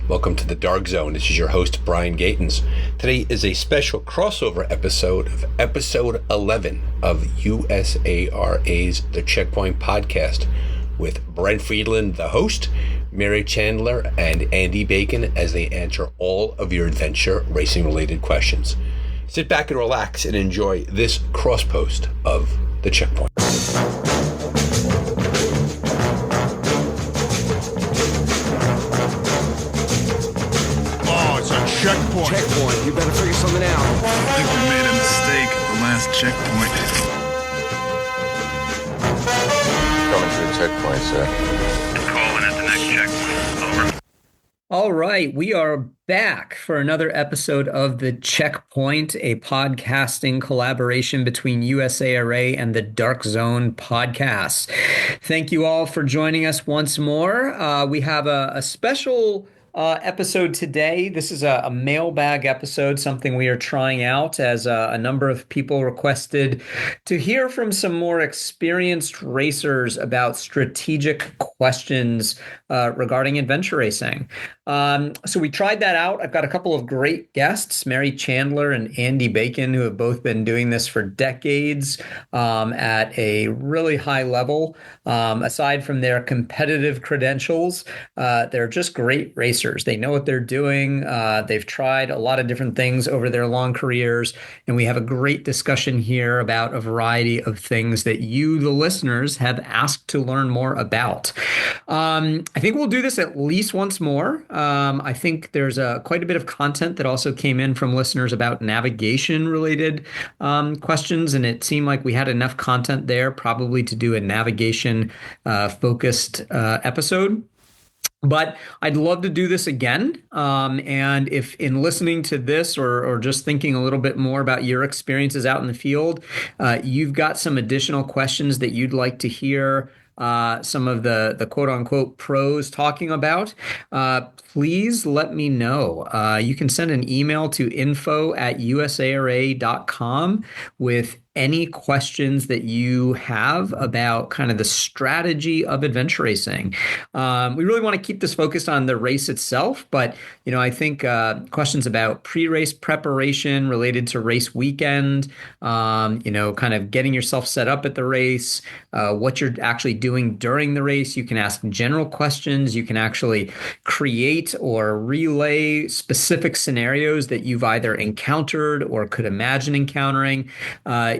Welcome to the Dark Zone. This is your host, Brian Gatens. Today is a special crossover episode of episode 11 of USARA's The Checkpoint podcast with Brent Freedland, the host, Mary Chandler, and Andy Bacon as they answer all of your adventure racing related questions. Sit back and relax and enjoy this Crosspost of The Checkpoint. Checkpoint. You better figure something out. I think we made a mistake at the last checkpoint. Coming to the checkpoint, sir. Calling at the next checkpoint. Over. All right, we are back for another episode of The Checkpoint, a podcasting collaboration between USARA and the Dark Zone podcast. Thank you all for joining us once more. We have a special episode today. This is a mailbag episode, something we are trying out as a number of people requested to hear from some more experienced racers about strategic questions regarding adventure racing. So we tried that out. I've got a couple of great guests, Mary Chandler and Andy Bacon, who have both been doing this for decades at a really high level. Aside from their competitive credentials, they're just great racers. They know what they're doing. They've tried a lot of different things over their long careers, and we have a great discussion here about a variety of things that you, the listeners, have asked to learn more about. I think we'll do this at least once more. I think there's quite a bit of content that also came in from listeners about navigation-related questions, and it seemed like we had enough content there probably to do a navigation-focused episode. But I'd love to do this again. And if in listening to this or just thinking a little bit more about your experiences out in the field, you've got some additional questions that you'd like to hear some of the quote unquote pros talking about, please let me know. You can send an email to info@usara.com with any questions that you have about kind of the strategy of adventure racing. We really want to keep this focused on the race itself, but I think questions about pre-race preparation related to race weekend, kind of getting yourself set up at the race, what you're actually doing during the race. You can ask general questions. You can actually create or relay specific scenarios that you've either encountered or could imagine encountering.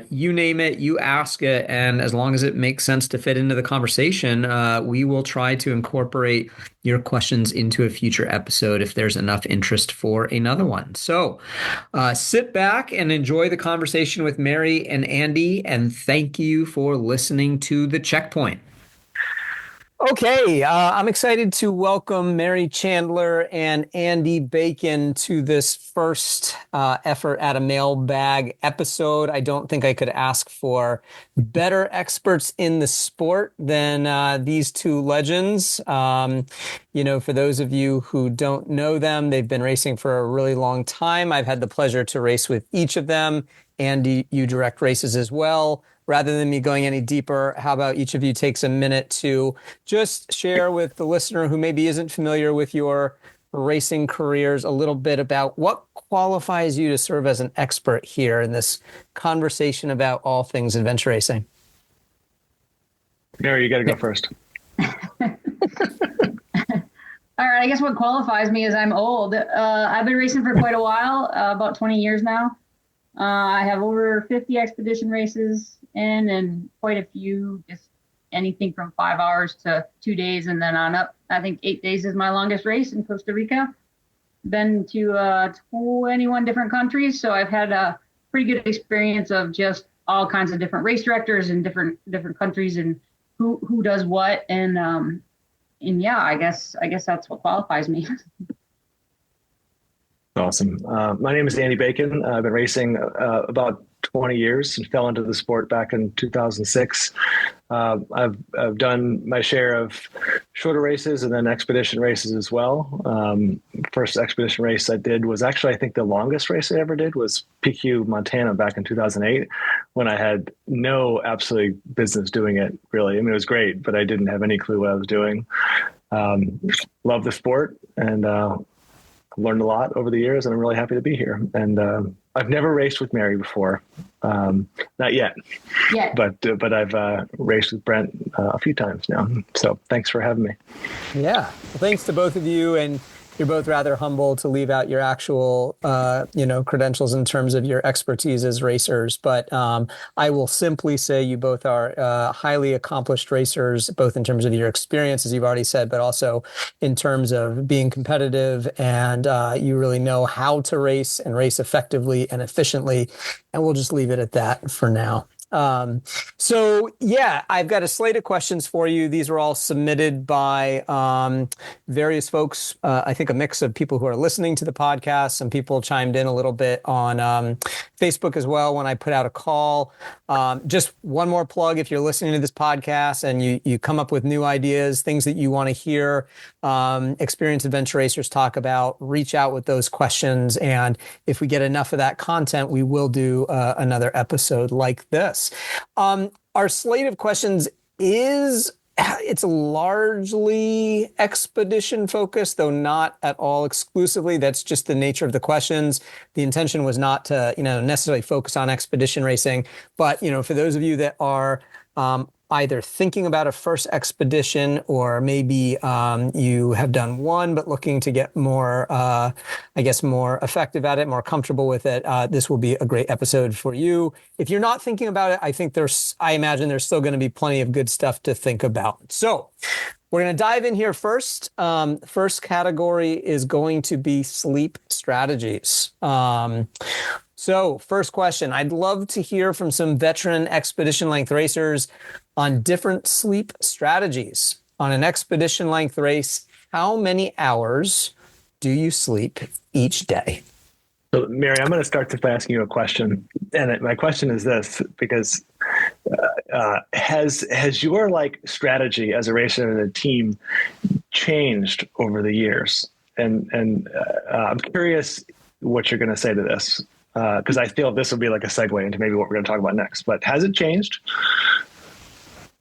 You name it, you ask it, and as long as it makes sense to fit into the conversation, we will try to incorporate your questions into a future episode if there's enough interest for another one. So sit back and enjoy the conversation with Mary and Andy, and thank you for listening to The Checkpoint. Okay, I'm excited to welcome Mary Chandler and Andy Bacon to this first effort at a mailbag episode. I don't think I could ask for better experts in the sport than these two legends. For those of you who don't know them, they've been racing for a really long time. I've had the pleasure to race with each of them. Andy, you direct races as well. Rather than me going any deeper, how about each of you takes a minute to just share with the listener who maybe isn't familiar with your racing careers a little bit about what qualifies you to serve as an expert here in this conversation about all things adventure racing? Mary, you got to go first. All right, I guess what qualifies me is I'm old. I've been racing for quite a while, about 20 years now. I have over 50 expedition races and quite a few, just anything from 5 hours to 2 days and then on up. I think 8 days is my longest race in Costa Rica. Been to 21 different countries, so I've had a pretty good experience of just all kinds of different race directors in different countries and who does what. And yeah, I guess that's what qualifies me. Awesome. My name is Andy Bacon. I've been racing about 20 years and fell into the sport back in 2006. I've done my share of shorter races and then expedition races as well. First expedition race I did was actually, I think the longest race I ever did was PQ Montana back in 2008 when I had no absolute business doing it, really. I mean, it was great, but I didn't have any clue what I was doing. Love the sport and learned a lot over the years, and I'm really happy to be here. And I've never raced with Mary before, not yet. Yeah. But I've raced with Brent a few times now. So thanks for having me. Yeah. Well, thanks to both of you, and you're both rather humble to leave out your actual, credentials in terms of your expertise as racers. But I will simply say you both are highly accomplished racers, both in terms of your experience, as you've already said, but also in terms of being competitive. And you really know how to race and race effectively and efficiently. And we'll just leave it at that for now. I've got a slate of questions for you. These were all submitted by various folks. I think a mix of people who are listening to the podcast. Some people chimed in a little bit on Facebook as well when I put out a call. Just one more plug: if you're listening to this podcast and you come up with new ideas, things that you want to hear experienced adventure racers talk about, reach out with those questions. And if we get enough of that content, we will do another episode like this. Our slate of questions it's largely expedition focused, though not at all exclusively. That's just the nature of the questions. The intention was not to, necessarily focus on expedition racing, but, for those of you that are either thinking about a first expedition, or maybe you have done one but looking to get more, more effective at it, more comfortable with it, this will be a great episode for you. If you're not thinking about it, I imagine there's still going to be plenty of good stuff to think about. So we're going to dive in here first. First category is going to be sleep strategies. So first question, I'd love to hear from some veteran expedition length racers on different sleep strategies. On an expedition length race, how many hours do you sleep each day? So, Mary, I'm going to start by asking you a question. And my question is this, because has your strategy as a racer and a team changed over the years? And I'm curious what you're going to say to this. Because I feel this will be like a segue into maybe what we're going to talk about next. But has it changed?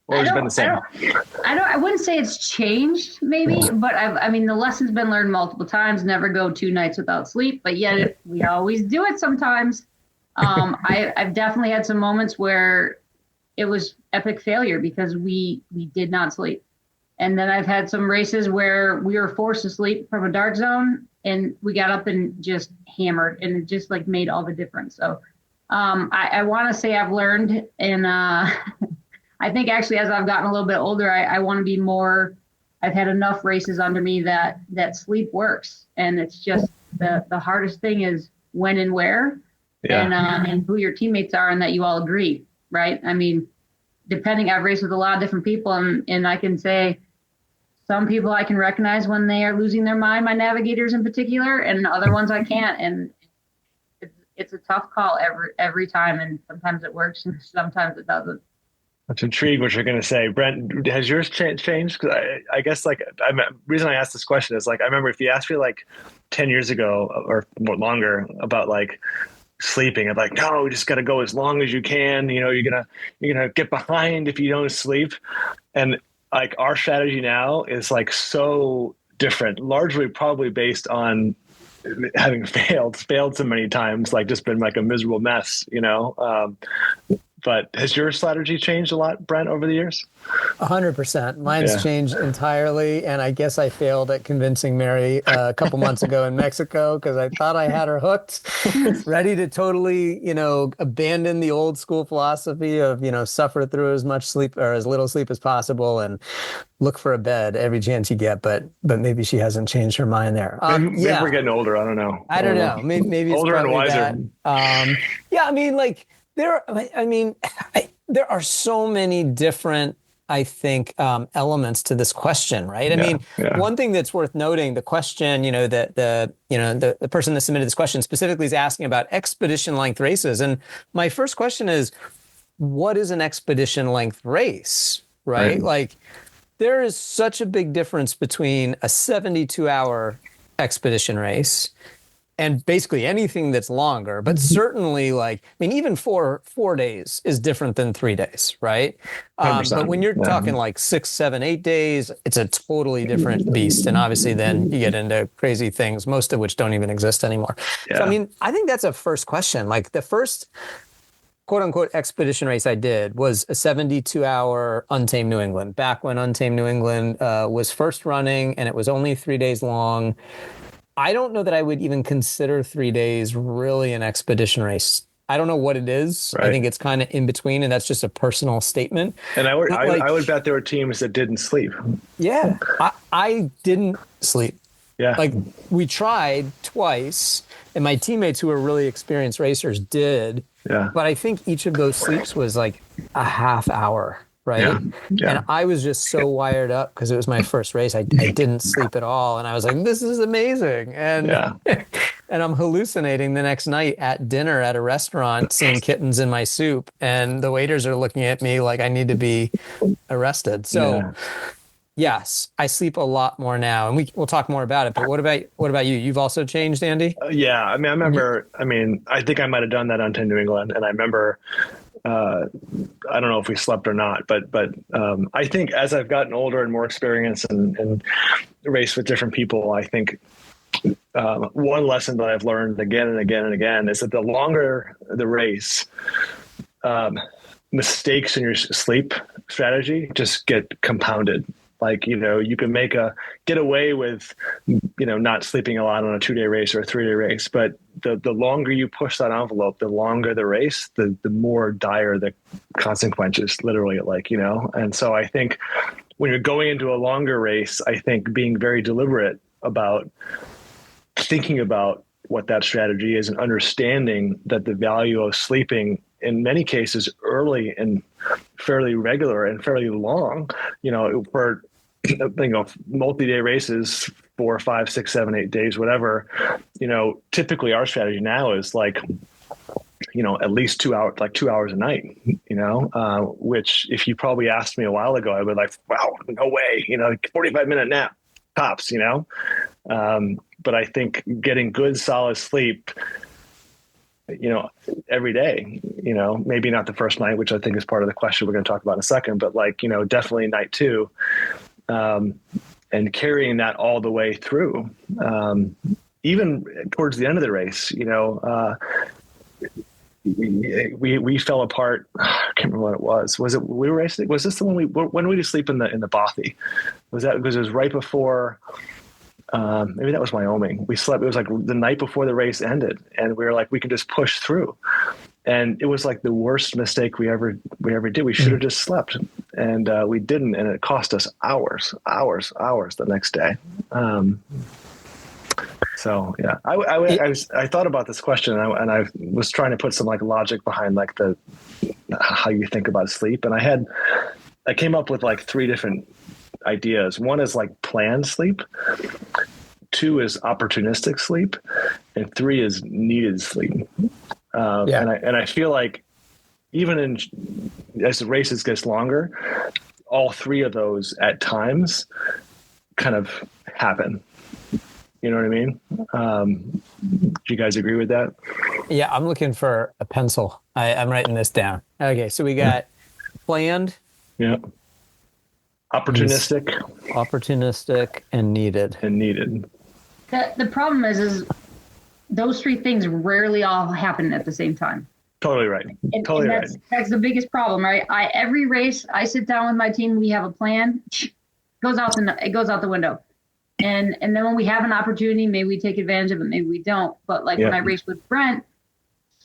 Or has it been the same? I wouldn't say it's changed, maybe, but the lesson's been learned multiple times. Never go 2 nights without sleep, but yet we always do it sometimes. I've definitely had some moments where it was epic failure because we did not sleep. And then I've had some races where we were forced to sleep from a dark zone, and we got up and just hammered, and it just made all the difference. So I want to say I've learned, and I think actually as I've gotten a little bit older, I want to be more. I've had enough races under me that sleep works, and it's just the hardest thing is when and where, and who your teammates are, and that you all agree, right? Depending, I've raced with a lot of different people, and I can say some people I can recognize when they are losing their mind, my navigators in particular, and other ones I can't. And it's a tough call every time, and sometimes it works and sometimes it doesn't. I'm intrigued what you're going to say. Brent, has yours changed? Because I guess the reason I asked this question is I remember if you asked me 10 years ago or more longer about sleeping, I'm no, you just got to go as long as you can. You're gonna get behind if you don't sleep. And our strategy now is so different, largely probably based on having failed so many times, just been a miserable mess, But has your strategy changed a lot, Brent, over the years? 100%. Mine's changed entirely. And I guess I failed at convincing Mary a couple months ago in Mexico because I thought I had her hooked, ready to totally, abandon the old school philosophy of, suffer through as much sleep or as little sleep as possible and look for a bed every chance you get. But maybe she hasn't changed her mind there. Maybe we're getting older. I don't know. I don't know. Maybe it's older and wiser. There are so many different, I think, elements to this question, right? One thing that's worth noting, the question, the person that submitted this question specifically is asking about expedition length races. And my first question is, what is an expedition length race, right? There is such a big difference between a 72-hour expedition race and basically anything that's longer, but certainly even 4 days is different than 3 days, right? 100%. But when you're talking like 6, 7, 8 days, it's a totally different beast. And obviously then you get into crazy things, most of which don't even exist anymore. Yeah. So, I mean, I think that's a first question. Like the first quote unquote expedition race I did was a 72-hour Untamed New England, back when Untamed New England was first running, and it was only 3 days long. I don't know that I would even consider 3 days really an expedition race. I don't know what it is. Right. I think it's kind of in between, and that's just a personal statement. And I would bet there were teams that didn't sleep. Yeah, I didn't sleep. Yeah. Like we tried twice, and my teammates who were really experienced racers did. Yeah. But I think each of those sleeps was like a half hour, right? Yeah. Yeah. And I was just so wired up because it was my first race. I didn't sleep at all. And I was like, this is amazing. And and I'm hallucinating the next night at dinner at a restaurant, seeing kittens in my soup. And the waiters are looking at me like I need to be arrested. So yes, I sleep a lot more now, and we'll talk more about it. But what about you? You've also changed, Andy? Yeah, I mean, I remember. I mean, I think I might have done that on 10 New England, and I remember. I don't know if we slept or not, but I think as I've gotten older and more experience and raced with different people, I think one lesson that I've learned again and again and again is that the longer the race, mistakes in your sleep strategy just get compounded. Like, you can get away with, not sleeping a lot on a 2-day race or a 3-day race. But the longer you push that envelope, the longer the race, the more dire the consequences, literally, And so I think when you're going into a longer race, I think being very deliberate about thinking about what that strategy is and understanding that the value of sleeping in many cases early and fairly regular and fairly long, for multi-day races, 4, 5, 6, 7, 8 days, whatever, typically our strategy now is at least 2 hours, like 2 hours a night, which if you probably asked me a while ago, I would wow, no way, 45-minute nap tops, but I think getting good, solid sleep, every day, maybe not the first night, which I think is part of the question we're going to talk about in a second, but definitely night 2, and carrying that all the way through, even towards the end of the race, we fell apart. I can't remember what it was. Was it we were racing? Was this the one when did we sleep in the Bothy? Was that because it was right before? Maybe that was Wyoming. We slept. It was like the night before the race ended, and we were like, we can just push through. And it was like the worst mistake we ever did. We should have just slept, and we didn't, and it cost us hours the next day. So yeah, I thought about this question, and I was trying to put some logic behind how you think about sleep, and I came up with 3 different ideas. One is planned sleep, 2 is opportunistic sleep, and 3 is needed sleep. And I feel like even as the races gets longer, all 3 of those at times kind of happen. You know what I mean? Do you guys agree with that? Yeah, I'm looking for a pencil. I'm writing this down. Okay, so we got planned. Yeah. Opportunistic, and needed. The problem is those 3 things rarely all happen at the same time. Totally right. That's the biggest problem, right? Every race, I sit down with my team. We have a plan. It goes out the window. And then when we have an opportunity, maybe we take advantage of it, maybe we don't. But when I raced with Brent,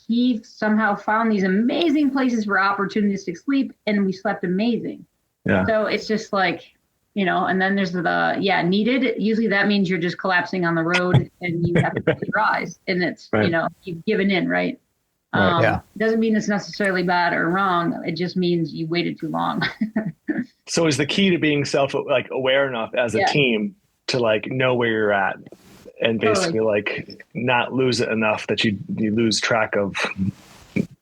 he somehow found these amazing places for opportunistic sleep, and we slept amazing. Yeah. So it's just and then there's the needed. Usually that means you're just collapsing on the road and you have to close your eyes, and it's you've given in, right? Doesn't mean it's necessarily bad or wrong. It just means you waited too long. So is the key to being aware enough as a team to know where you're at, and basically not lose it enough that you lose track of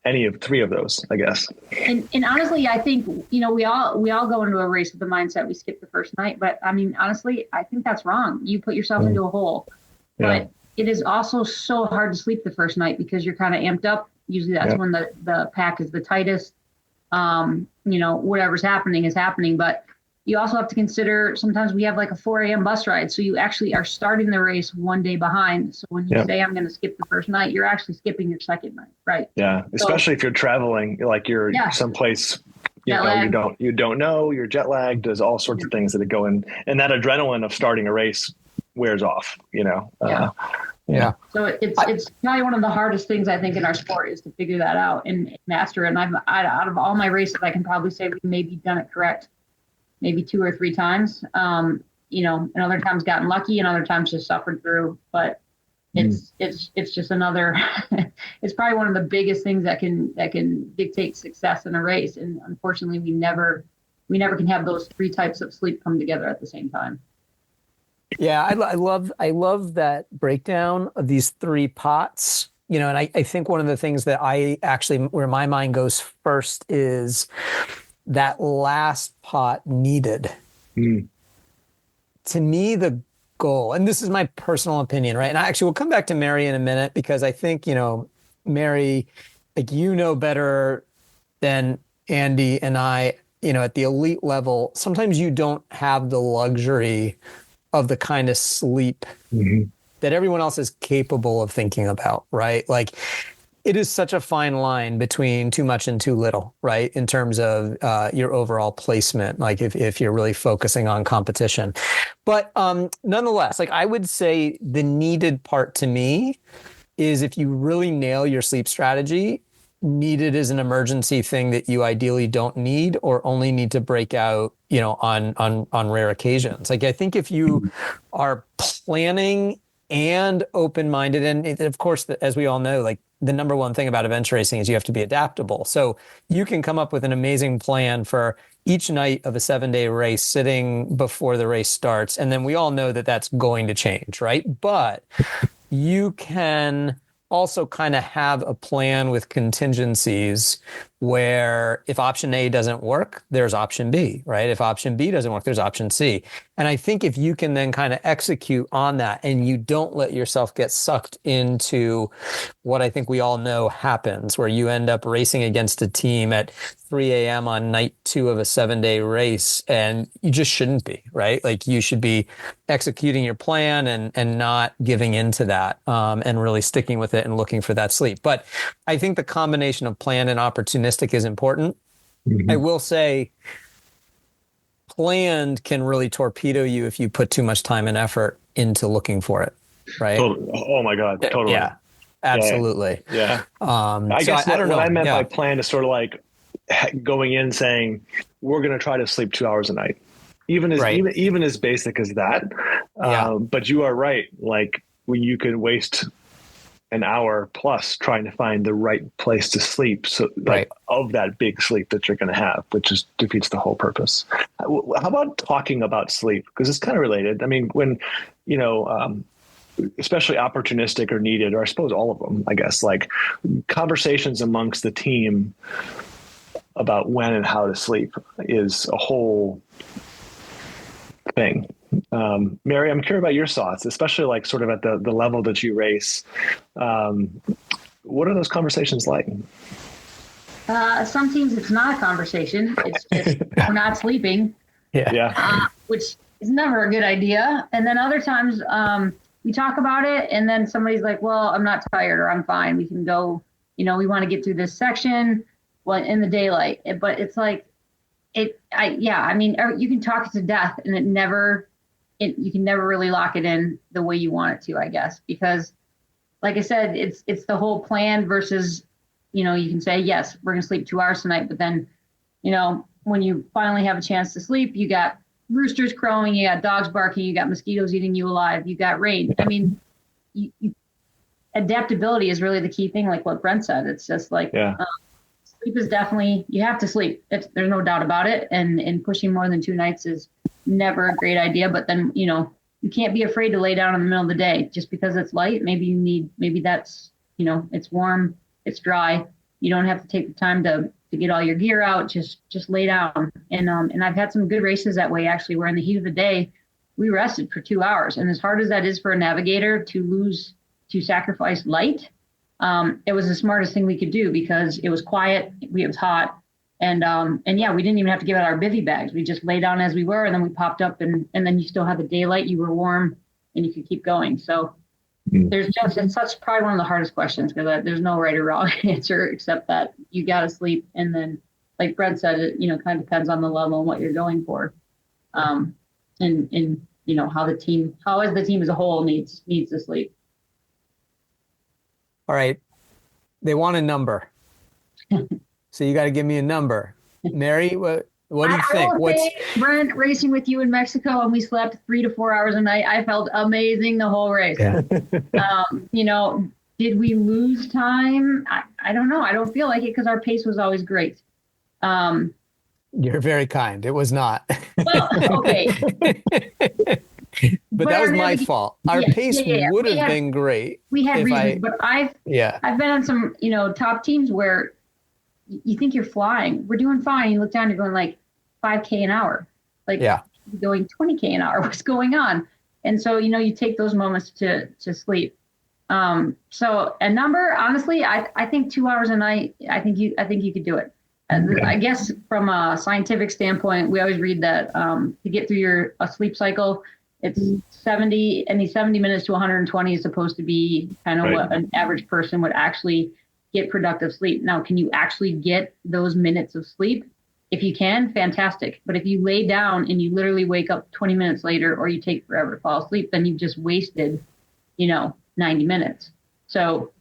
any of 3 of those, I guess. And honestly, I think, we all go into a race with the mindset we skip the first night. But I mean, honestly, I think that's wrong. You put yourself into a hole. Yeah. But it is also so hard to sleep the first night because you're kind of amped up. Usually that's when the pack is the tightest. Whatever's happening is happening. But you also have to consider sometimes we have like a 4 a.m. bus ride. So you actually are starting the race one day behind. So when you say I'm going to skip the first night, you're actually skipping your second night. Right. Yeah. Especially if you're traveling, like you're someplace, you don't know, you're jet lagged. There's all sorts of things that go in. And that adrenaline of starting a race wears off, Yeah. So it's probably one of the hardest things I think in our sport is to figure that out and master it. And out of all my races, I can probably say we've maybe done it correct, maybe 2 or 3 times. And other times gotten lucky, and other times just suffered through. But it's just another. It's probably one of the biggest things that can dictate success in a race. And unfortunately, we never can have those 3 types of sleep come together at the same time. Yeah, I love that breakdown of these 3 pots. And I think one of the things that where my mind goes first is that last pot needed. To me, the goal, and this is my personal opinion, right? And actually we'll come back to Mary in a minute, because I think, Mary, like, better than Andy and I, at the elite level, sometimes you don't have the luxury of the kind of sleep that everyone else is capable of thinking about, right? Like, it is such a fine line between too much and too little, right? In terms of your overall placement, like if you're really focusing on competition. But nonetheless, like, I would say the needed part to me is if you really nail your sleep strategy, needed is an emergency thing that you ideally don't need or only need to break out, on rare occasions. Like, I think if you are planning and open-minded, and of course, as we all know, like, the number one thing about adventure racing is you have to be adaptable. So you can come up with an amazing plan for each night of a 7-day race sitting before the race starts. And then we all know that that's going to change, right? But you can also kind of have a plan with contingencies where if option A doesn't work, there's option B, right? If option B doesn't work, there's option C. And I think if you can then kind of execute on that and you don't let yourself get sucked into what I think we all know happens, where you end up racing against a team at 3 a.m. on night 2 of a 7-day race, and you just shouldn't be, right? Like, you should be executing your plan and not giving into that, and really sticking with it and looking for that sleep. But I think the combination of planned and opportunistic is important. I will say planned can really torpedo you if you put too much time and effort into looking for it, right? Oh my God, totally. Yeah, absolutely. Yeah. I guess I don't know. What I meant by plan is sort of like going in saying, we're going to try to sleep 2 hours a night. Even as basic as that. But you are right. Like, when you could waste an hour plus trying to find the right place to sleep. So of that big sleep that you're going to have, which just defeats the whole purpose. How about talking about sleep? Because it's kind of related. I mean, when, especially opportunistic or needed, or I suppose all of them, I guess, like conversations amongst the team about when and how to sleep is a whole thing. Mary, I'm curious about your thoughts, especially like sort of at the level that you race. What are those conversations like? Some teams, it's not a conversation. It's just we're not sleeping. Which is never a good idea. And then other times we talk about it, and then somebody's like, well, I'm not tired, or I'm fine. We can go, we want to get through this section in the daylight. But it's like, you can talk it to death, and you can never really lock it in the way you want it to, I guess, because like I said, it's the whole plan versus, you can say, yes, we're going to sleep 2 hours tonight. But then, when you finally have a chance to sleep, you got roosters crowing, you got dogs barking, you got mosquitoes eating you alive, you got rain. I mean, adaptability is really the key thing. Like what Brent said, it's just like, sleep is definitely, you have to sleep. There's no doubt about it. And pushing more than 2 nights is never a great idea. But then, you can't be afraid to lay down in the middle of the day just because it's light. Maybe that's, it's warm, it's dry. You don't have to take the time to get all your gear out. Just lay down. And I've had some good races that way, actually, where in the heat of the day, we rested for 2 hours. And as hard as that is for a navigator to lose to sacrifice light, it was the smartest thing we could do because it was quiet, it was hot, and yeah, we didn't even have to give out our bivy bags. We just lay down as we were, and then we popped up, and then you still had the daylight, you were warm, and you could keep going. So it's such probably one of the hardest questions because there's no right or wrong answer except that you got to sleep, and then like Brent said, it kind of depends on the level and what you're going for, and how as the team as a whole needs to sleep. All right. They want a number. So you got to give me a number. Mary, what do you think? Brent, racing with you in Mexico, and we slept 3 to 4 hours a night. I felt amazing the whole race. Yeah. Did we lose time? I don't know. I don't feel like it because our pace was always great. You're very kind. It was not. Well, okay. But that was my fault. Our pace would have been great. We had reasons, but I've been on some, top teams where you think you're flying. We're doing fine. You look down, you're going like 5K an hour. Like going 20K an hour. What's going on? And so, you take those moments to sleep. So a number, honestly, I think 2 hours a night, I think you could do it. I guess from a scientific standpoint, we always read that to get through a sleep cycle, it's 70 minutes to 120 is supposed to be kind of what an average person would actually get productive sleep. Now, can you actually get those minutes of sleep? If you can, fantastic. But if you lay down and you literally wake up 20 minutes later or you take forever to fall asleep, then you've just wasted, 90 minutes. So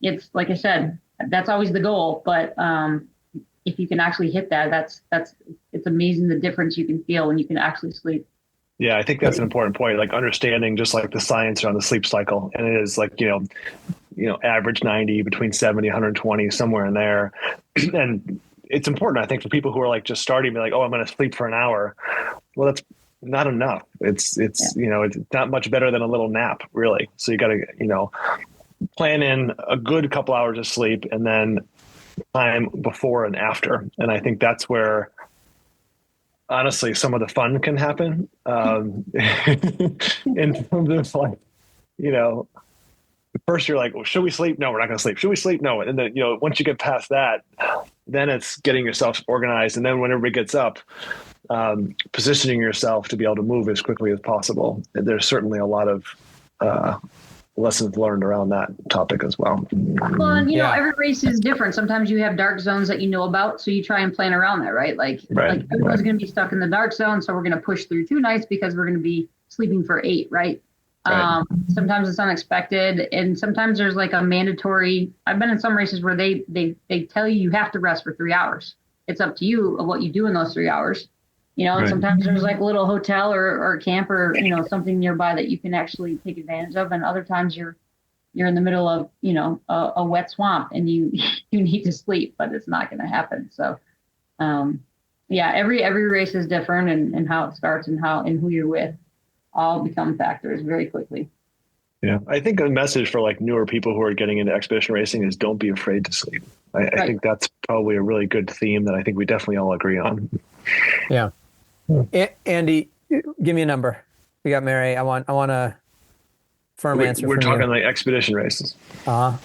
it's like I said, that's always the goal. But if you can actually hit that, it's amazing the difference you can feel when you can actually sleep. Yeah, I think that's an important point, like understanding just like the science around the sleep cycle. And it is like, average 90, between 70, 120, somewhere in there. And it's important, I think, for people who are like just starting, be like, oh, I'm going to sleep for an hour. Well, that's not enough. It's it's not much better than a little nap, really. So you got to, plan in a good couple hours of sleep and then time before and after. And I think that's where, honestly, some of the fun can happen in terms of like, first you're like, well, should we sleep? No, we're not going to sleep. Should we sleep? No. And then, once you get past that, then it's getting yourself organized. And then when everybody gets up, positioning yourself to be able to move as quickly as possible. There's certainly a lot of lessons learned around that topic as well. Well, and every race is different. Sometimes you have dark zones that you know about, so you try and plan around that, right? Like everyone's going to be stuck in the dark zone, so we're going to push through 2 nights because we're going to be sleeping for 8, right? Sometimes it's unexpected, and sometimes there's like a mandatory. I've been in some races where they tell you have to rest for 3 hours. It's up to you of what you do in those 3 hours. And sometimes there's like a little hotel or camp or, something nearby that you can actually take advantage of. And other times you're in the middle of, a wet swamp and you need to sleep, but it's not going to happen. So, every race is different and how it starts and who you're with all become factors very quickly. Yeah. I think a message for like newer people who are getting into expedition racing is don't be afraid to sleep. I think that's probably a really good theme that I think we definitely all agree on. Yeah. Andy, give me a number. We got Mary. I want a firm answer. We're from talking you. like expedition races. I'm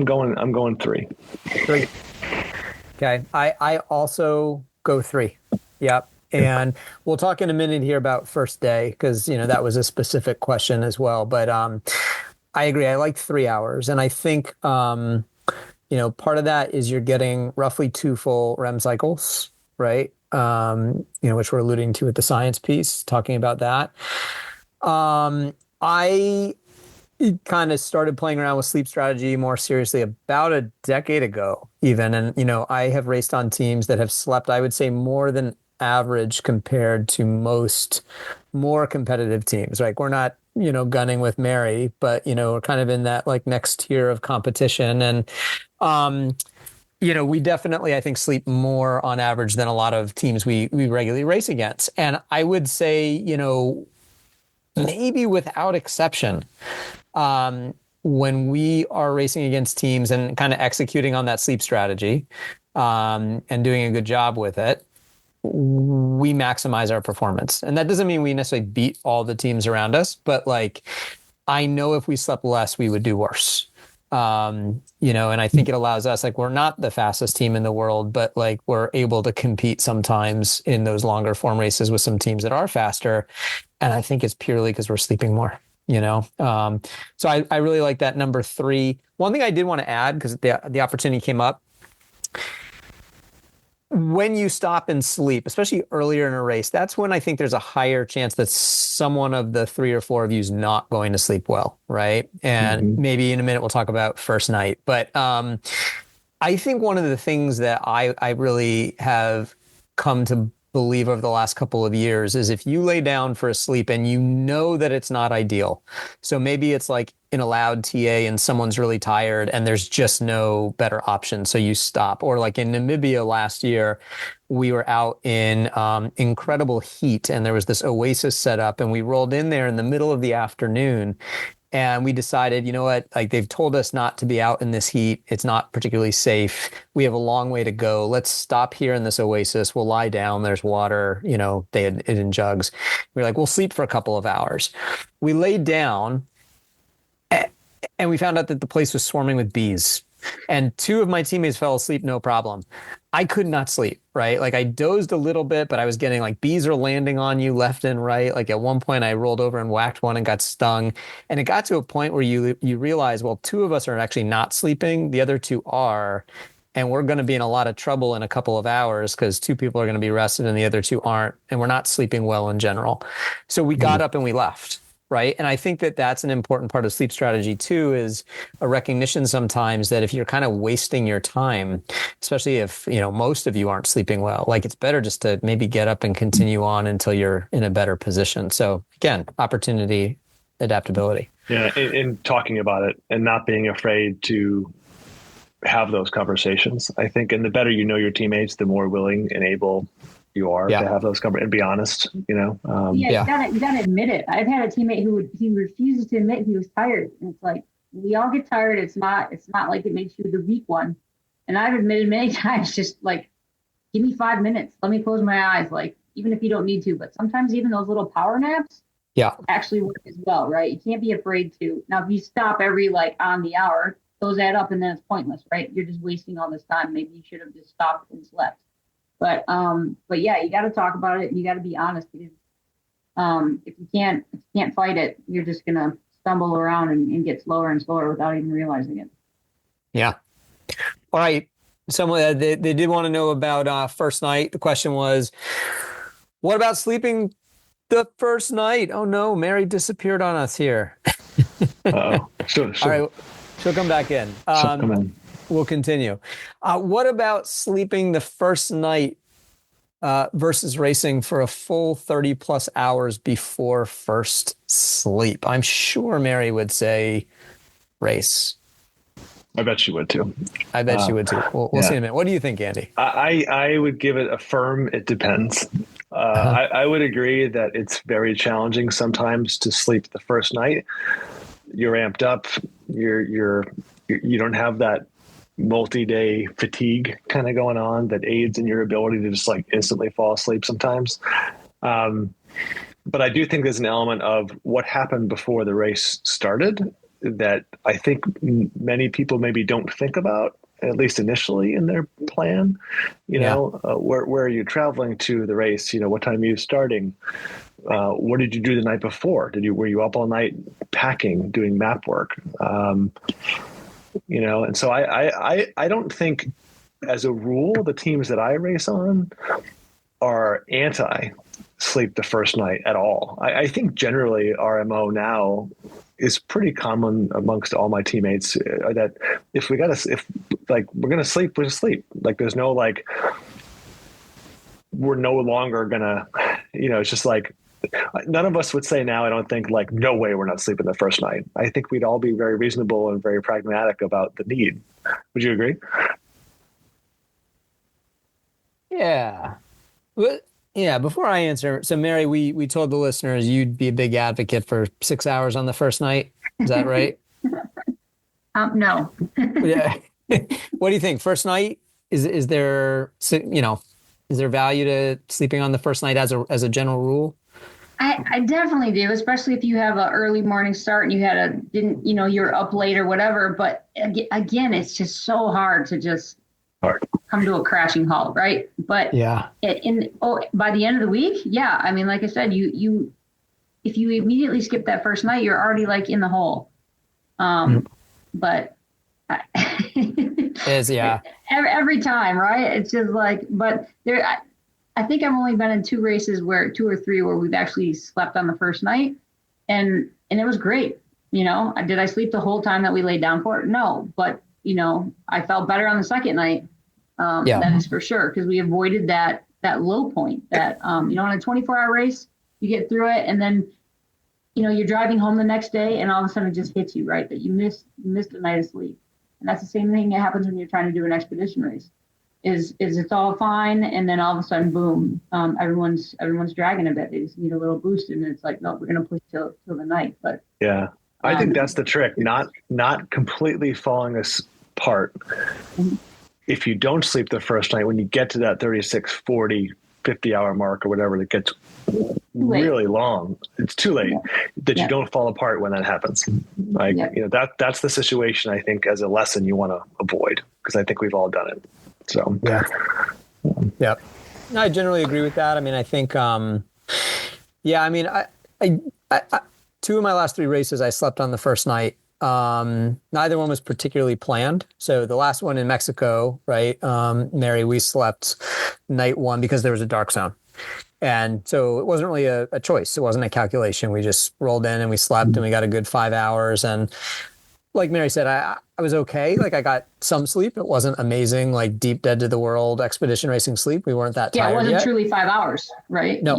going 3. 3. Okay. I also go 3. Yep. And we'll talk in a minute here about first day because that was a specific question as well. But I agree. I like 3 hours, and I think part of that is you're getting roughly 2 full REM cycles, right? Which we're alluding to with the science piece, talking about that. I kind of started playing around with sleep strategy more seriously about a decade ago, even. And, I have raced on teams that have slept, I would say, more than average compared to most more competitive teams. Like we're not, gunning with Mary, but, we're kind of in that like next tier of competition. And, we definitely, I think, sleep more on average than a lot of teams we regularly race against. And I would say, maybe without exception, when we are racing against teams and kind of executing on that sleep strategy and doing a good job with it, we maximize our performance. And that doesn't mean we necessarily beat all the teams around us, but like, I know if we slept less, we would do worse. And I think it allows us, like, we're not the fastest team in the world, but like we're able to compete sometimes in those longer form races with some teams that are faster. And I think it's purely because we're sleeping more, so I really like that number 3. One thing I did want to add, because the opportunity came up, when you stop and sleep, especially earlier in a race, that's when I think there's a higher chance that someone of the 3 or 4 of you is not going to sleep well, right? And maybe in a minute we'll talk about first night. But I think one of the things that I really have come to believe over the last couple of years is if you lay down for a sleep and you know that it's not ideal. So maybe it's like in a loud TA and someone's really tired and there's just no better option. So you stop. Or like in Namibia last year, we were out in incredible heat and there was this oasis set up and we rolled in there in the middle of the afternoon. And we decided, you know what, like they've told us not to be out in this heat. It's not particularly safe. We have a long way to go. Let's stop here in this oasis. We'll lie down. There's water, they had it in jugs. We were like, we'll sleep for a couple of hours. We laid down and we found out that the place was swarming with bees. And 2 of my teammates fell asleep, no problem. I could not sleep, right? Like I dozed a little bit, but I was getting like bees are landing on you left and right. Like at one point I rolled over and whacked one and got stung. And it got to a point where you realize, well, 2 of us are actually not sleeping. The other 2 are. And we're going to be in a lot of trouble in a couple of hours because 2 people are going to be rested and the other 2 aren't. And we're not sleeping well in general. So we got up and we left. Right. And I think that that's an important part of sleep strategy, too, is a recognition sometimes that if you're kind of wasting your time, especially if, most of you aren't sleeping well, like it's better just to maybe get up and continue on until you're in a better position. So, again, opportunity, adaptability. Yeah. In talking about it and not being afraid to have those conversations, I think, and the better you know your teammates, the more willing and able you are to have those conversations and be honest, You gotta admit it. I've had a teammate he refuses to admit he was tired. And it's like, we all get tired. It's not like it makes you the weak one. And I've admitted many times, just like, give me 5 minutes. Let me close my eyes. Like, even if you don't need to, but sometimes even those little power naps actually work as well, right? You can't be afraid to. Now, if you stop every on the hour, those add up and then it's pointless, right? You're just wasting all this time. Maybe you should have just stopped and slept. But yeah, you got to talk about it and you got to be honest because if you can't fight it, you're just gonna stumble around and get slower and slower without even realizing it. Yeah. All right. Someone they did want to know about first night. The question was, what about sleeping the first night? Oh no, Mary disappeared on us here. Sure. All right, she'll come back in. She'll come in. We'll continue. What about sleeping the first night versus racing for a full 30 plus hours before first sleep? I'm sure Mary would say race. I bet she would too. I bet she would too. We'll see in a minute. What do you think, Andy? I would give it a firm, it depends. I would agree that it's very challenging sometimes to sleep the first night. You're amped up. You don't have that multi-day fatigue kind of going on that aids in your ability to just instantly fall asleep sometimes. But I do think there's an element of what happened before the race started that I think many people maybe don't think about, at least initially in their plan. Where are you traveling to the race? What time are you starting? What did you do the night before? Were you up all night packing, doing map work? And so I don't think, as a rule, the teams that I race on are anti sleep the first night at all. I think generally our MO now is pretty common amongst all my teammates that if we're gonna sleep, we're gonna sleep. There's no we're no longer gonna, it's just none of us would say now, I don't think, no way we're not sleeping the first night. I think we'd all be very reasonable and very pragmatic about the need. Would you agree? Yeah. Yeah. Before I answer, so Mary, we told the listeners you'd be a big advocate for 6 hours on the first night. Is that right? No. Yeah. What do you think? First night? Is there, Is there value to sleeping on the first night as a general rule? I definitely do, especially if you have an early morning start and you're up late or whatever. But again, it's just so hard to just come to a crashing halt, right? But yeah, by the end of the week, yeah. I mean, like I said, you if you immediately skip that first night, you're already like in the hole. But every time, right? It's just like, but there. I think I've only been in two or three where we've actually slept on the first night, and it was great. Did I sleep the whole time that we laid down for it? No, but I felt better on the second night. That is for sure, because we avoided that low point that on a 24-hour race, you get through it, and then you're driving home the next day, and all of a sudden it just hits you, right, that you missed a night of sleep. And that's the same thing that happens when you're trying to do an expedition race. Is it's all fine, and then all of a sudden, boom, everyone's dragging a bit. They just need a little boost, and it's like, no, we're going to push till the night. But yeah, I think that's the trick, not completely falling apart. If you don't sleep the first night, when you get to that 36, 40, 50-hour mark or whatever, that gets really long. It's too late that you don't fall apart when that happens. That's the situation, I think, as a lesson you want to avoid, because I think we've all done it. So yeah, I generally agree with that. I mean, I think, I two of my last three races, I slept on the first night. Neither one was particularly planned. So the last one in Mexico, right, Mary, we slept night one because there was a dark zone. And so it wasn't really a choice. It wasn't a calculation. We just rolled in and we slept and we got a good 5 hours. And like Mary said, I was okay. Like I got some sleep. It wasn't amazing, like deep dead to the world expedition racing sleep. We weren't that tired yet. Yeah, it wasn't yet. truly 5 hours, right? No.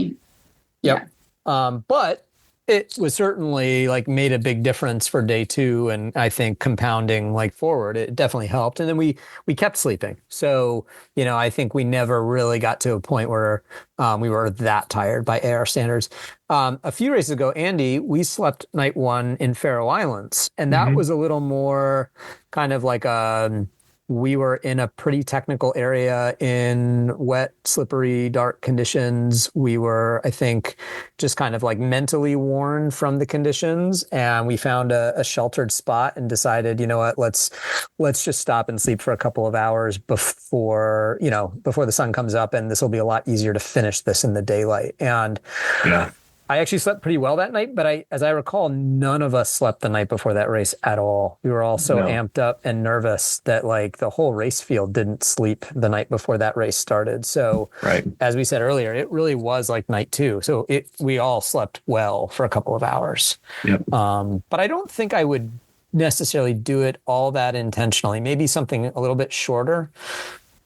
But it was certainly like made a big difference for day two. And I think compounding like forward, it definitely helped. And then we kept sleeping. So, I think we never really got to a point where we were that tired by AR standards. A few races ago, Andy, we slept night one in Faroe Islands. And that was a little more kind of like we were in a pretty technical area in wet, slippery, dark conditions. We were, I think, just kind of like mentally worn from the conditions. And we found a sheltered spot and decided, you know what, let's just stop and sleep for a couple of hours before the sun comes up. And this will be a lot easier to finish this in the daylight. And I actually slept pretty well that night, but as I recall, none of us slept the night before that race at all. We were all so amped up and nervous that like the whole race field didn't sleep the night before that race started. So as we said earlier, it really was like night two. So we all slept well for a couple of hours. Yep. But I don't think I would necessarily do it all that intentionally. Maybe something a little bit shorter.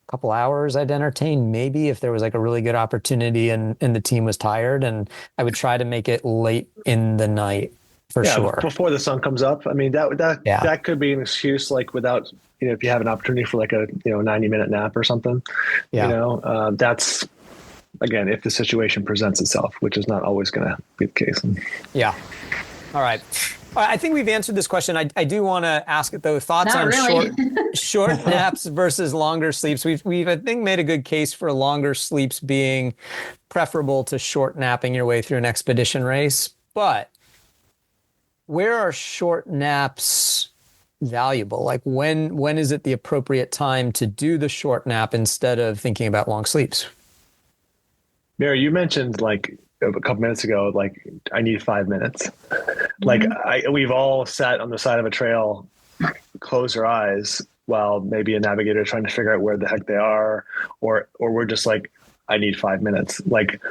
Couple hours I'd entertain maybe if there was like a really good opportunity and the team was tired, and I would try to make it late in the night for sure. Before the sun comes up. I mean, that could be an excuse, like without, if you have an opportunity for like a, 90-minute nap or something, that's, again, if the situation presents itself, which is not always going to be the case. Yeah. All right. I think we've answered this question. I do want to ask it though. Thoughts Not on really. short naps versus longer sleeps. We've I think made a good case for longer sleeps being preferable to short napping your way through an expedition race. But where are short naps valuable? Like when is it the appropriate time to do the short nap instead of thinking about long sleeps? Mary, you mentioned like a couple minutes ago, like I need 5 minutes. Like we've all sat on the side of a trail, close our eyes while maybe a navigator trying to figure out where the heck they are, or we're just like, I need 5 minutes. Like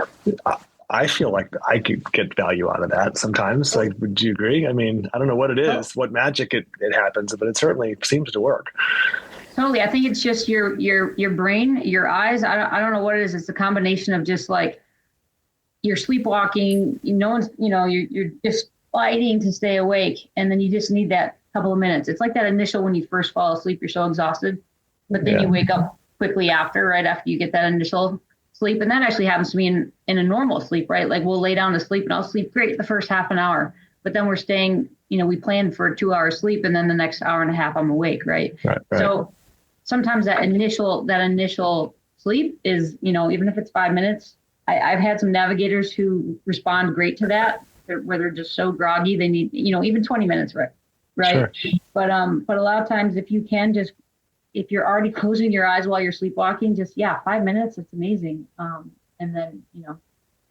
I feel like I could get value out of that sometimes. Like, would you agree? I mean, I don't know what it is, what magic it happens, but it certainly seems to work. Totally. I think it's just your brain, your eyes. I don't know what it is. It's a combination of just like you're sleepwalking, you're just fighting to stay awake. And then you just need that couple of minutes. It's like that initial, when you first fall asleep, you're so exhausted, but then you wake up quickly right after you get that initial sleep. And that actually happens to me in a normal sleep, right? Like we'll lay down to sleep and I'll sleep great the first half an hour, but then we're staying, we planned for 2 hours sleep. And then the next hour and a half I'm awake. Right. So sometimes that initial sleep is, even if it's 5 minutes. I've had some navigators who respond great to that, where they're just so groggy they need, even 20 minutes, right? Sure. But a lot of times, if you're already closing your eyes while you're sleepwalking, 5 minutes, it's amazing. And then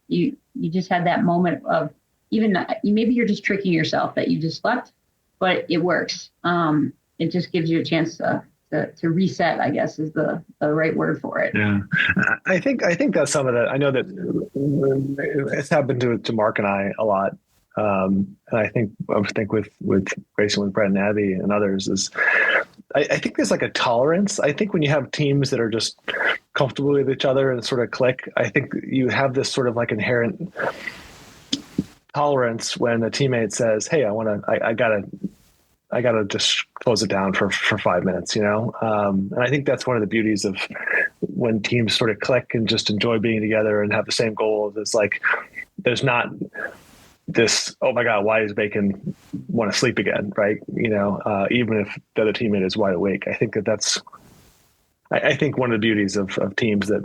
you just had that moment of maybe you're just tricking yourself that you just slept, but it works. It just gives you a chance to reset, I guess, is the right word for it. Yeah, I think that's some of that. I know that it's happened to Mark and I a lot, and I think with racing with Brent and Abby and others is, I think there's like a tolerance. I think when you have teams that are just comfortable with each other and sort of click, I think you have this sort of like inherent tolerance when a teammate says, "Hey, I gotta just close it down for 5 minutes," And I think that's one of the beauties of when teams sort of click and just enjoy being together and have the same goals. It's like, there's not this, "Oh my God, why does Bacon want to sleep again?" Right. Even if the other teammate is wide awake. I think I think one of the beauties of teams that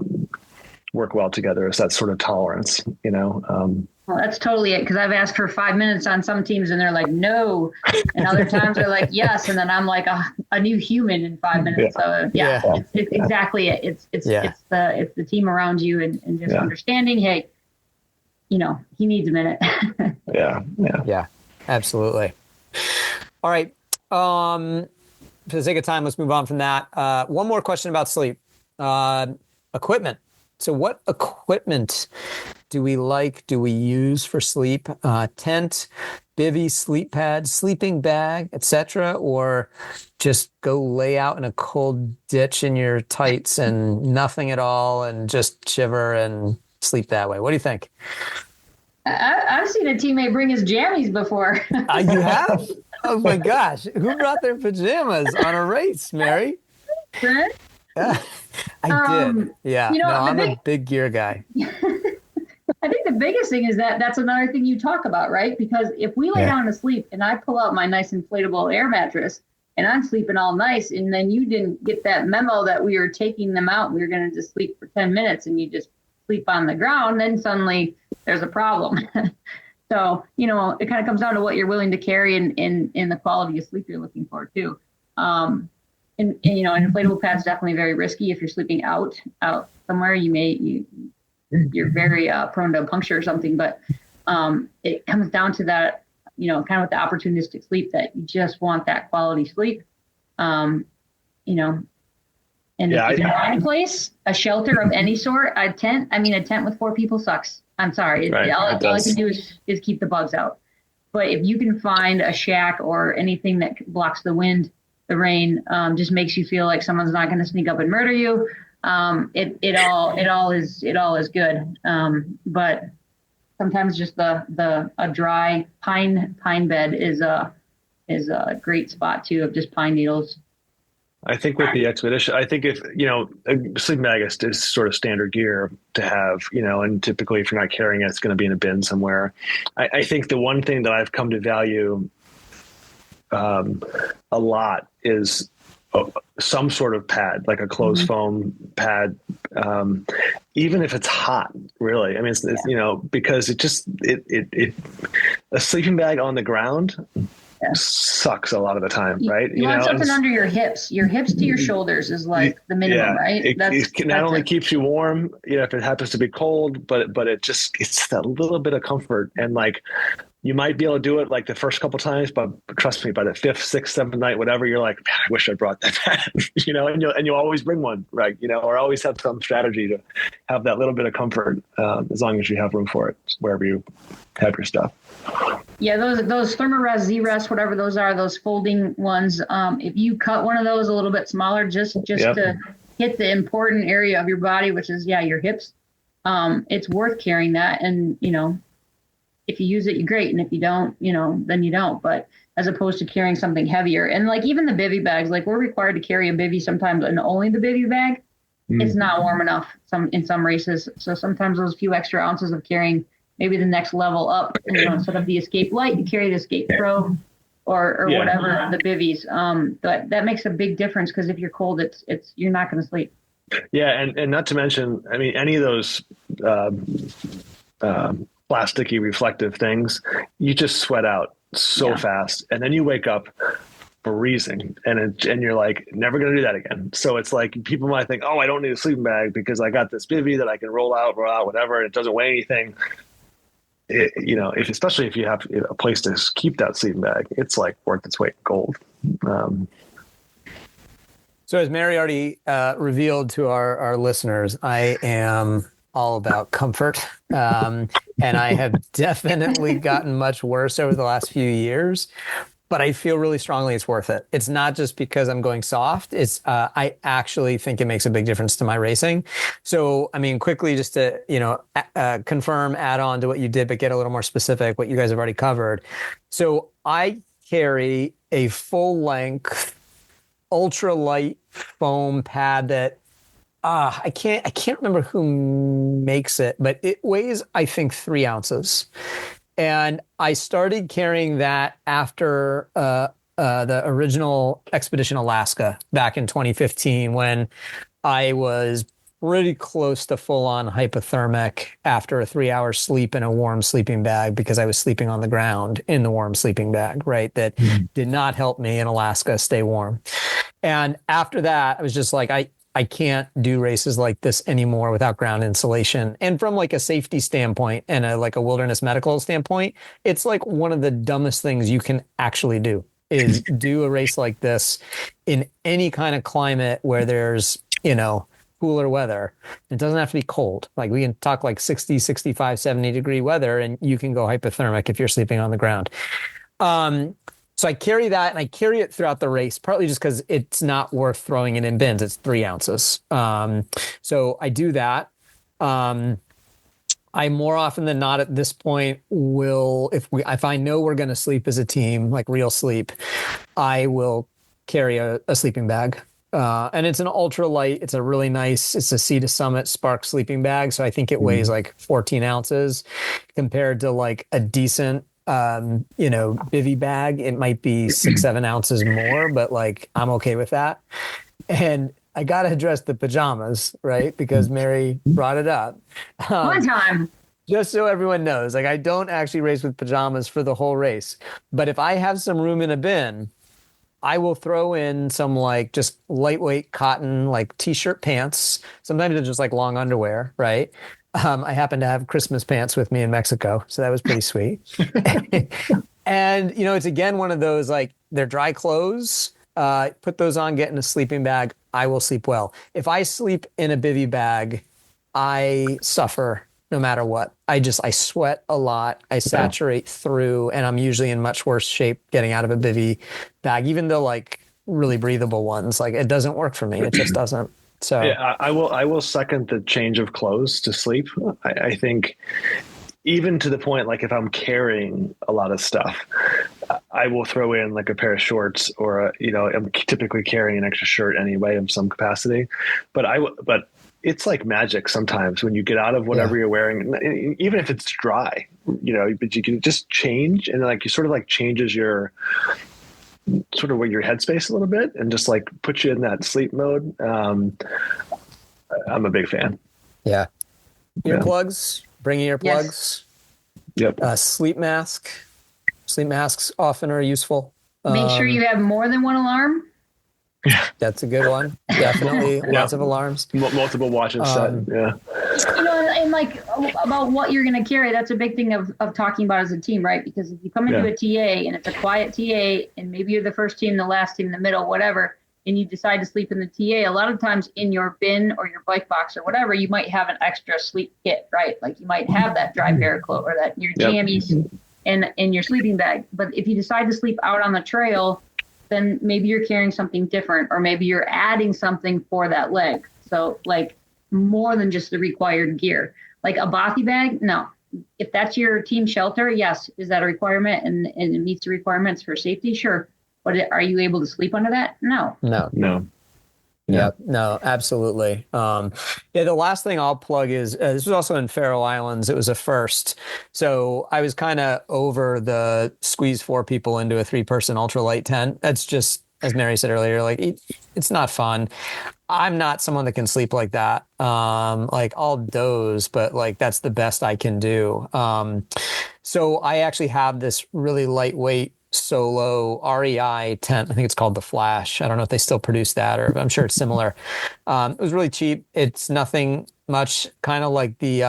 work well together is that sort of tolerance, Well, that's totally it. Because I've asked for 5 minutes on some teams and they're like, no. And other times they're like, yes. And then I'm like a new human in 5 minutes. Yeah. So it's exactly it. It's the team around you and just understanding, hey, he needs a minute. Yeah, absolutely. All right. For the sake of time, let's move on from that. One more question about sleep. Equipment. So what equipment do we use for sleep? Tent, bivy, sleep pad, sleeping bag, etc., or just go lay out in a cold ditch in your tights and nothing at all and just shiver and sleep that way? What do you think? I've seen a teammate bring his jammies before. You have? Oh my gosh. Who brought their pajamas on a race, Mary? Brent? I did. Yeah. I'm a big gear guy. I think the biggest thing is that's another thing you talk about, right? Because if we lay down to sleep and I pull out my nice inflatable air mattress and I'm sleeping all nice, and then you didn't get that memo that we were taking them out, we were going to just sleep for 10 minutes and you just sleep on the ground, then suddenly there's a problem. So, it kind of comes down to what you're willing to carry and the quality of sleep you're looking for too. And an inflatable pad's definitely very risky. If you're sleeping out somewhere, you're very prone to a puncture or something. But it comes down to that, kind of with the opportunistic sleep, that you just want that quality sleep. And if you can find a place, a shelter of any sort, a tent with 4 people sucks. I'm sorry. Right. All I can do is keep the bugs out. But if you can find a shack or anything that blocks the wind, the rain, just makes you feel like someone's not going to sneak up and murder you. It all is good. But sometimes just a dry pine bed is a great spot too, of just pine needles. I think with the expedition, a sleeping bag is sort of standard gear to have, and typically if you're not carrying it, it's going to be in a bin somewhere. I think the one thing that I've come to value a lot is some sort of pad, like a closed foam pad, even if it's hot, really. I mean, it's because a sleeping bag on the ground sucks a lot of the time, right? You want something under your hips. Your hips to your shoulders is like the minimum, right? It not only keeps you warm, if it happens to be cold, but it's that little bit of comfort. And like, you might be able to do it like the first couple times, but trust me, by the 5th, 6th, 7th night, whatever, you're like, man, I wish I brought that pad, and you'll always bring one, right? Or always have some strategy to have that little bit of comfort, as long as you have room for it, wherever you have your stuff. Yeah, those Thermarest, Z-Rest, whatever those are, those folding ones. If you cut one of those a little bit smaller, just to hit the important area of your body, which is your hips, it's worth carrying that. And if you use it, you're great, and if you don't, then you don't. But as opposed to carrying something heavier, and like even the bivy bags, like we're required to carry a bivy sometimes, and only the bivy bag, it's not warm enough in some races. So sometimes those few extra ounces of carrying maybe the next level up, instead of the Escape Light, you carry the Escape Pro or whatever, the bivvies. But that makes a big difference, because if you're cold, it's you're not going to sleep. Yeah, and not to mention, I mean, any of those plasticky reflective things, you just sweat out so fast, and then you wake up freezing, and you're like, never going to do that again. So it's like people might think, oh, I don't need a sleeping bag because I got this bivy that I can roll out, whatever, and it doesn't weigh anything. Especially if you have a place to keep that sleeping bag, it's like worth its weight in gold. So as Mary already revealed to our listeners, I am all about comfort. And I have definitely gotten much worse over the last few years, but I feel really strongly it's worth it. It's not just because I'm going soft. It's I actually think it makes a big difference to my racing. So, I mean, quickly just to, confirm, add on to what you did, but get a little more specific, what you guys have already covered. So I carry a full length ultra light foam pad that I can't remember who makes it, but it weighs, I think, 3 ounces. And I started carrying that after the original Expedition Alaska back in 2015, when I was pretty close to full-on hypothermic after a 3-hour sleep in a warm sleeping bag, because I was sleeping on the ground in the warm sleeping bag, right? That did not help me in Alaska stay warm. And after that, I was just like, I can't do races like this anymore without ground insulation. And from like a safety standpoint and a wilderness medical standpoint, it's like one of the dumbest things you can actually do is do a race like this in any kind of climate where there's, cooler weather. It doesn't have to be cold. Like we can talk like 60, 65, 70 degree weather and you can go hypothermic if you're sleeping on the ground. So I carry that, and I carry it throughout the race, partly just because it's not worth throwing it in bins. It's 3 ounces. So I do that. I more often than not at this point will, if I know we're going to sleep as a team, like real sleep, I will carry a sleeping bag. And it's an ultralight. It's a really nice, it's a Sea to Summit Spark sleeping bag. So I think it weighs like 14 ounces compared to like a decent bivy bag. It might be 6-7 ounces more, but like I'm okay with that. And I got to address the pajamas, right? Because Mary brought it up. One time. Just so everyone knows, like I don't actually race with pajamas for the whole race. But if I have some room in a bin, I will throw in some like just lightweight cotton, like t-shirt pants. Sometimes it's just like long underwear, right? I happen to have Christmas pants with me in Mexico, so that was pretty sweet. And, it's again one of those, like, they're dry clothes. Put those on, get in a sleeping bag. I will sleep well. If I sleep in a bivy bag, I suffer no matter what. I sweat a lot. I saturate through, and I'm usually in much worse shape getting out of a bivy bag, even though like really breathable ones. Like it doesn't work for me. It just doesn't. So yeah, I will second the change of clothes to sleep. I think even to the point, like if I'm carrying a lot of stuff, I will throw in like a pair of shorts or I'm typically carrying an extra shirt anyway of some capacity, but it's like magic sometimes when you get out of whatever you're wearing, even if it's dry, but you can just change, and like you sort of like changes your sort of your headspace a little bit and just like put you in that sleep mode. I'm a big fan. Yeah. Earplugs, bringing earplugs. Yes. Yep. Sleep mask. Sleep masks often are useful. Make sure you have more than one alarm. That's a good one. Definitely lots of alarms. Multiple watches set. Yeah. And like about what you're going to carry, that's a big thing of talking about as a team, right? Because if you come into a TA and it's a quiet TA and maybe you're the first team, the last team, the middle, whatever, and you decide to sleep in the TA, a lot of times in your bin or your bike box or whatever, you might have an extra sleep kit, right? Like you might have that dry paracoat or that your jammies in your sleeping bag. But if you decide to sleep out on the trail, then maybe you're carrying something different, or maybe you're adding something for that leg. So like more than just the required gear, like a bothy bag. No, if that's your team shelter, yes. Is that a requirement and it meets the requirements for safety? Sure. But are you able to sleep under that? No. Yeah, no, absolutely. The last thing I'll plug is this was also in Faroe Islands. It was a first. So I was kind of over the squeeze 4 people into a 3-person ultralight tent. That's just, as Mary said earlier, like it's not fun. I'm not someone that can sleep like that. Like I'll doze, but like that's the best I can do. So I actually have this really lightweight solo REI tent. I think it's called the Flash. I don't know if they still produce that, or I'm sure it's similar. It was really cheap. It's nothing much, kind of like the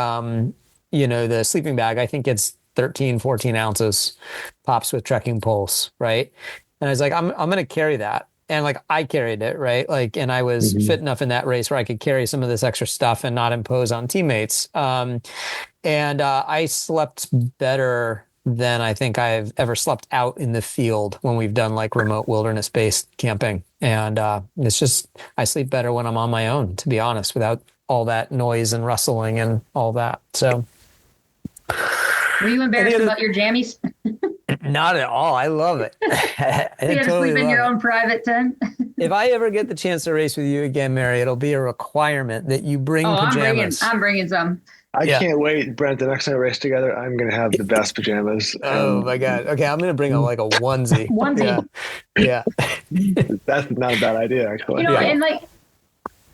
the sleeping bag. I think it's 13, 14 ounces, pops with trekking poles, right? And I was like, I'm going to carry that. And like I carried it, right? Like, and I was fit enough in that race where I could carry some of this extra stuff and not impose on teammates. And I slept better than I think I've ever slept out in the field when we've done like remote wilderness-based camping. And it's just, I sleep better when I'm on my own, to be honest, without all that noise and rustling and all that. So. Were you embarrassed about your jammies? Not at all. I love it. You had to sleep in your own private tent. If I ever get the chance to race with you again, Mary, it'll be a requirement that you bring pajamas. I'm bringing some. I can't wait, Brent. The next time we race together, I'm going to have the best pajamas. Oh my God. Okay. I'm going to bring like a onesie. Yeah. That's not a bad idea, actually. And like,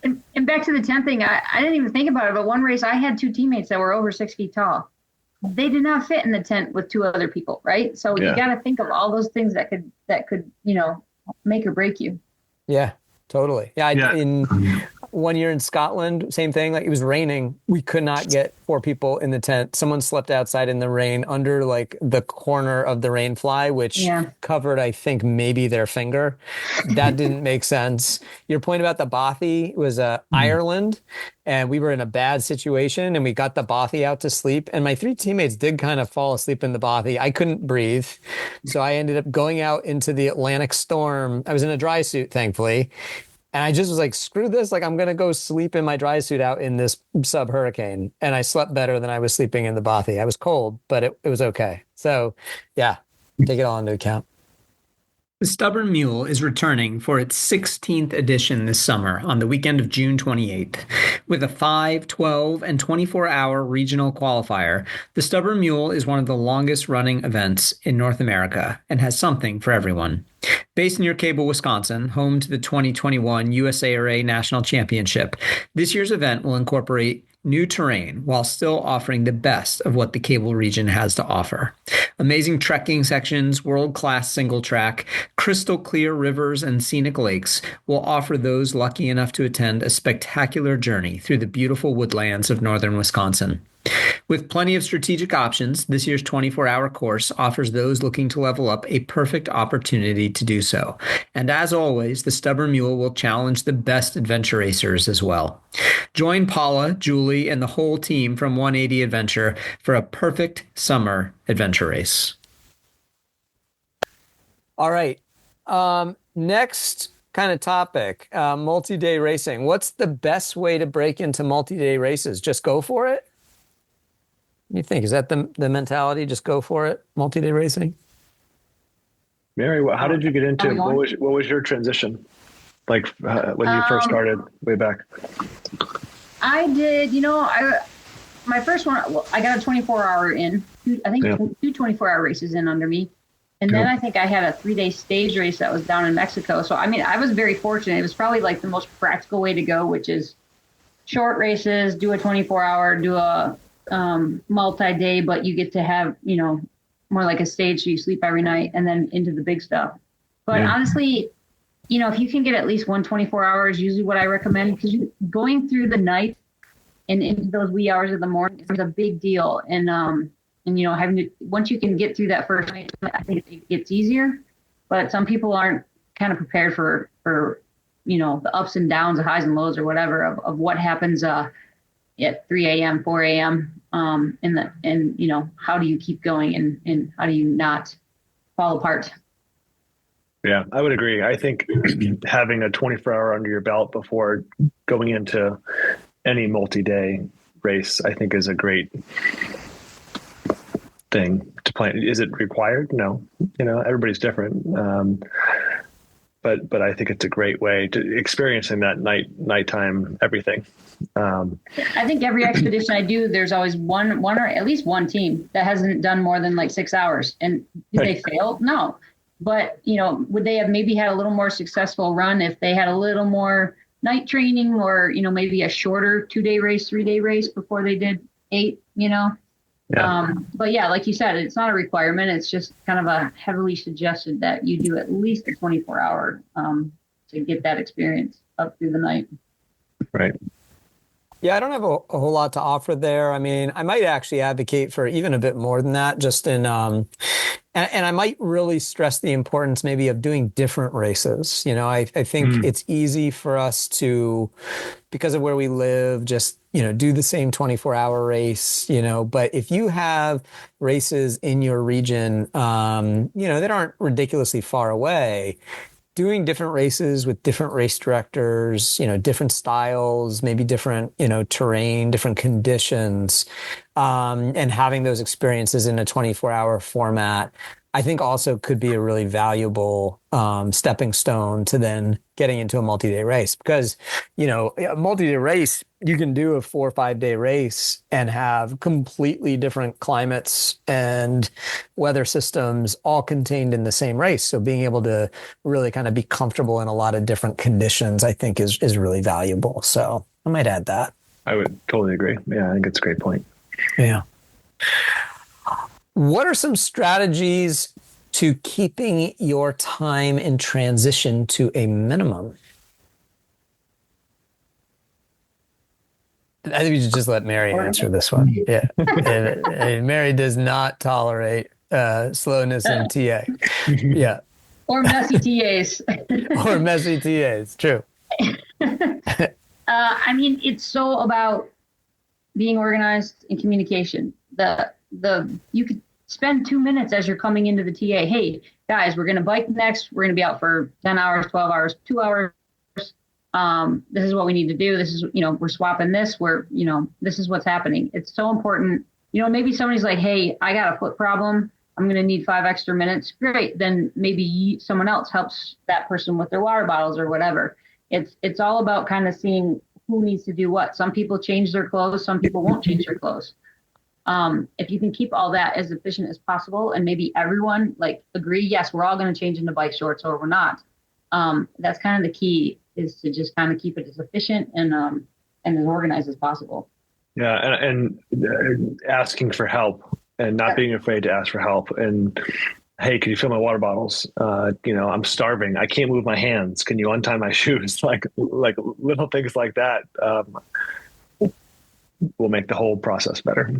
and back to the tent thing, I didn't even think about it, but one race I had 2 teammates that were over 6 feet tall. They did not fit in the tent with 2 other people, right? So you got to think of all those things that could make or break you. Yeah, totally. Yeah, in 1 year in Scotland, same thing. Like it was raining. We could not get 4 people in the tent. Someone slept outside in the rain under like the corner of the rain fly, which covered, I think, maybe their finger. That didn't make sense. Your point about the bothy was Ireland, and we were in a bad situation, and we got the bothy out to sleep. And my 3 teammates did kind of fall asleep in the bothy. I couldn't breathe, so I ended up going out into the Atlantic storm. I was in a dry suit, thankfully. And I just was like, screw this. Like, I'm going to go sleep in my dry suit out in this sub-hurricane. And I slept better than I was sleeping in the bothy. I was cold, but it was okay. So, yeah, take it all into account. The Stubborn Mule is returning for its 16th edition this summer on the weekend of June 28th. With a 5, 12, and 24-hour regional qualifier, the Stubborn Mule is one of the longest-running events in North America and has something for everyone. Based near Cable, Wisconsin, home to the 2021 USARA National Championship, this year's event will incorporate new terrain while still offering the best of what the Cable region has to offer. Amazing trekking sections, world-class single track, crystal clear rivers, and scenic lakes will offer those lucky enough to attend a spectacular journey through the beautiful woodlands of northern Wisconsin. With plenty of strategic options, this year's 24-hour course offers those looking to level up a perfect opportunity to do so. And as always, the Stubborn Mule will challenge the best adventure racers as well. Join Paula, Julie, and the whole team from 180 Adventure for a perfect summer adventure race. All right. Next kind of topic, multi-day racing. What's the best way to break into multi-day races? Just go for it? You think, is that the mentality? Just go for it, multi-day racing? Mary, how did you get into it? What was your transition? Like when you first started way back? I did, my first one, I got a 24-hour in. I think 2 24-hour races in under me. And then I think I had a 3-day stage race that was down in Mexico. So, I mean, I was very fortunate. It was probably like the most practical way to go, which is short races, do a 24-hour, do a multi-day, but you get to have, more like a stage, so you sleep every night and then into the big stuff. But honestly, if you can get at least 124 hours, usually what I recommend, because going through the night and into those wee hours of the morning is a big deal. And having to, once you can get through that first night, I think it gets easier. But some people aren't kind of prepared for the ups and downs, the highs and lows or whatever of what happens at 3 a.m., 4 a.m. And how do you keep going and how do you not fall apart? Yeah, I would agree. I think having a 24-hour under your belt before going into any multi-day race, I think is a great thing to plan. Is it required? No. Everybody's different. But I think it's a great way to experiencing that nighttime everything. I think every expedition I do, there's always one or at least one team that hasn't done more than like 6 hours. And did they fail? No. But, would they have maybe had a little more successful run if they had a little more, night training or, maybe a shorter 2-day race, 3-day race before they did 8, Yeah. But yeah, like you said, it's not a requirement. It's just kind of a heavily suggested that you do at least a 24-hour to get that experience up through the night. Right. Yeah, I don't have a whole lot to offer there. I mean, I might actually advocate for even a bit more than that, just in, and I might really stress the importance maybe of doing different races. I think it's easy for us to, because of where we live, just, do the same 24-hour race, but if you have races in your region, that aren't ridiculously far away, doing different races with different race directors, different styles, maybe different, terrain, different conditions, and having those experiences in a 24-hour format, I think also could be a really valuable stepping stone to then getting into a multi-day race. Because, a multi-day race, you can do a 4 or 5 day race and have completely different climates and weather systems all contained in the same race. So being able to really kind of be comfortable in a lot of different conditions, I think is really valuable. So I might add that. I would totally agree. Yeah, I think it's a great point. Yeah. What are some strategies to keeping your time in transition to a minimum? I think we should just let Mary answer this one. Yeah. And Mary does not tolerate slowness in TA. Yeah. Or messy TAs. Or messy TAs. True. I mean, it's so about being organized and communication. You could spend 2 minutes as you're coming into the TA. Hey, guys, we're going to bike next. We're going to be out for 10 hours, 12 hours, 2 hours. This is what we need to do. This is, we're swapping this. This is what's happening. It's so important. Maybe somebody's like, hey, I got a foot problem. I'm going to need 5 extra minutes. Great. Then maybe someone else helps that person with their water bottles or whatever. It's all about kind of seeing who needs to do what. Some people change their clothes. Some people won't change their clothes. If you can keep all that as efficient as possible and maybe everyone agree, yes, we're all going to change into bike shorts or we're not. That's kind of the key, is to just kind of keep it as efficient and as organized as possible. Yeah. And asking for help and not being afraid to ask for help. And hey, can you fill my water bottles? I'm starving. I can't move my hands. Can you untie my shoes? Like little things like that will make the whole process better.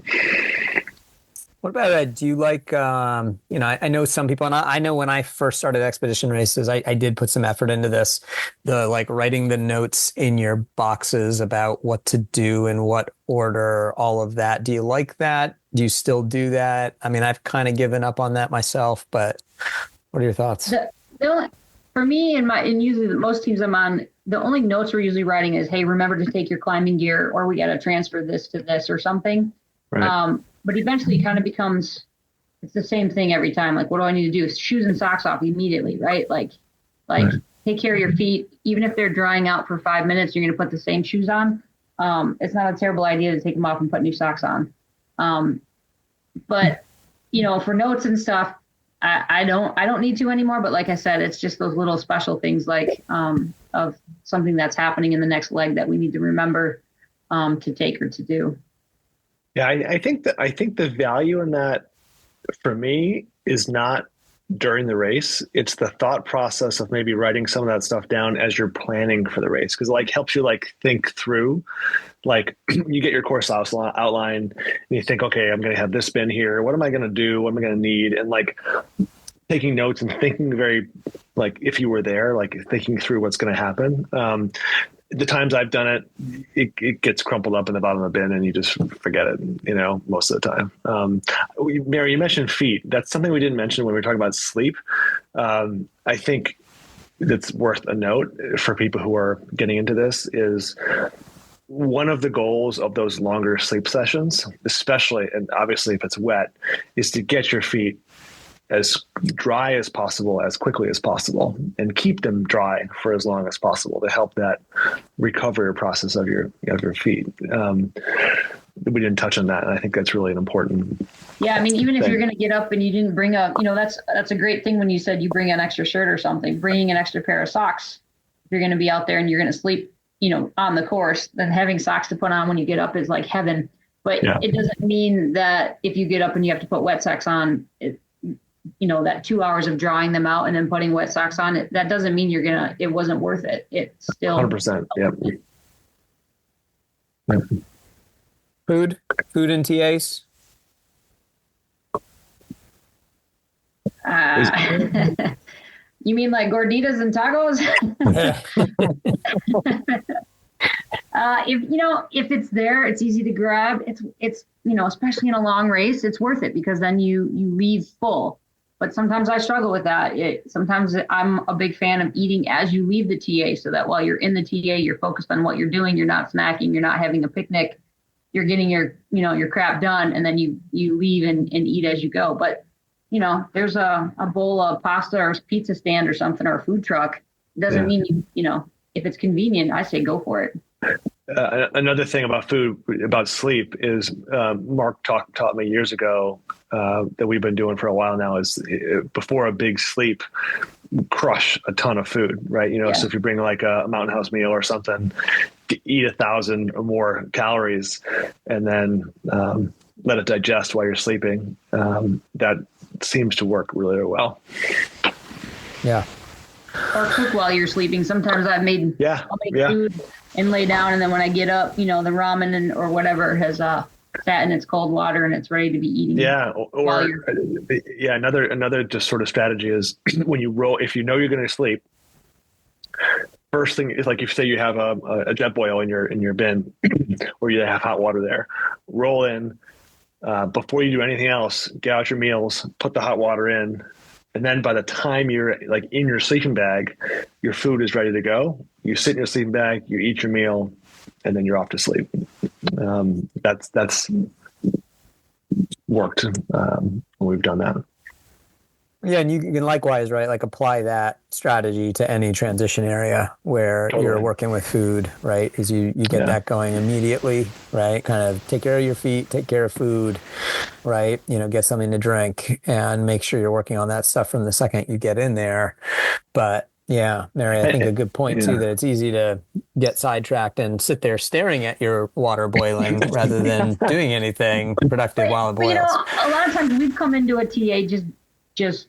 What about do you like, I know some people, and I know when I first started expedition races, I did put some effort into this, writing the notes in your boxes about what to do in what order, all of that. Do you like that? Do you still do that? I mean, I've kind of given up on that myself, but what are your thoughts? For me and usually most teams I'm on, the only notes we're usually writing is, hey, remember to take your climbing gear, or we got to transfer this to this or something. Right. But eventually it kind of becomes, it's the same thing every time. Like, what do I need to do? Shoes and socks off immediately, right? Right. Take care of your feet. Even if they're drying out for 5 minutes, you're going to put the same shoes on. It's not a terrible idea to take them off and put new socks on. But, for notes and stuff, I don't need to anymore. But like I said, it's just those little special things of something that's happening in the next leg that we need to remember to take or to do. Yeah, I think the value in that for me is not during the race. It's the thought process of maybe writing some of that stuff down as you're planning for the race, because helps you think through. You get your course outline and you think, okay, I'm going to have this spin here. What am I going to do? What am I going to need? And taking notes and thinking very if you were there, thinking through what's going to happen. The times I've done it gets crumpled up in the bottom of the bin and you just forget it, most of the time. Mary, you mentioned feet. That's something we didn't mention when we were talking about sleep. I think that's worth a note for people who are getting into this is one of the goals of those longer sleep sessions, especially, and obviously if it's wet, is to get your feet as dry as possible, as quickly as possible, and keep them dry for as long as possible to help that recovery process of your feet. We didn't touch on that, and I think that's really an important. Yeah, I mean, even thing. If you're going to get up and you didn't bring that's a great thing when you said you bring an extra shirt or something, bringing an extra pair of socks. If you're going to be out there and you're going to sleep, on the course, then having socks to put on when you get up is like heaven. But it doesn't mean that if you get up and you have to put wet socks on, that 2 hours of drawing them out and then putting wet socks on it, that doesn't mean it wasn't worth it. It's still 100%. Yep. Food and TAs. You mean like gorditas and tacos? If it's there, it's easy to grab. It's especially in a long race, it's worth it because then you leave full. But sometimes I struggle with that. Sometimes I'm a big fan of eating as you leave the TA, so that while you're in the TA, you're focused on what you're doing. You're not snacking. You're not having a picnic. You're getting your crap done, and then you leave and eat as you go. But there's a bowl of pasta or pizza stand or something or a food truck. It doesn't mean if it's convenient, I say go for it. Another thing about food, about sleep, is Mark taught me years ago that we've been doing for a while now is before a big sleep, crush a ton of food, right? So if you bring like a Mountain House meal or something, eat 1,000 or more calories and then let it digest while you're sleeping. That seems to work really, really well. Yeah. Or cook while you're sleeping. Sometimes I'll make food and lay down, and then when I get up, the ramen or whatever has sat in its cold water and it's ready to be eaten. Yeah, another just sort of strategy is when you roll, if you know you're going to sleep, first thing is like if say you have a jet boil in your bin, or you have hot water there, roll in before you do anything else. Get out your meals, put the hot water in. And then by the time you're like in your sleeping bag, your food is ready to go. You sit in your sleeping bag, you eat your meal, and then you're off to sleep. That's worked when we've done that. Yeah, and you can likewise, right, like apply that strategy to any transition area where you're working with food, right? Is you get that going immediately, right? Kind of take care of your feet, take care of food, right? Get something to drink and make sure you're working on that stuff from the second you get in there. But yeah, Mary, I think a good point too, that it's easy to get sidetracked and sit there staring at your water boiling rather than doing anything productive while it boils. A lot of times we've come into a TA just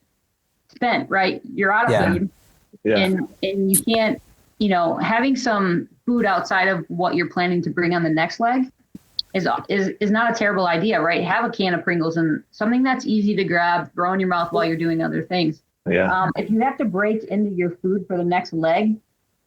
spent, right? You're out of food. Yeah. And you can't, having some food outside of what you're planning to bring on the next leg is not a terrible idea, right? Have a can of Pringles and something that's easy to grab, throw in your mouth while you're doing other things. Yeah. If you have to break into your food for the next leg,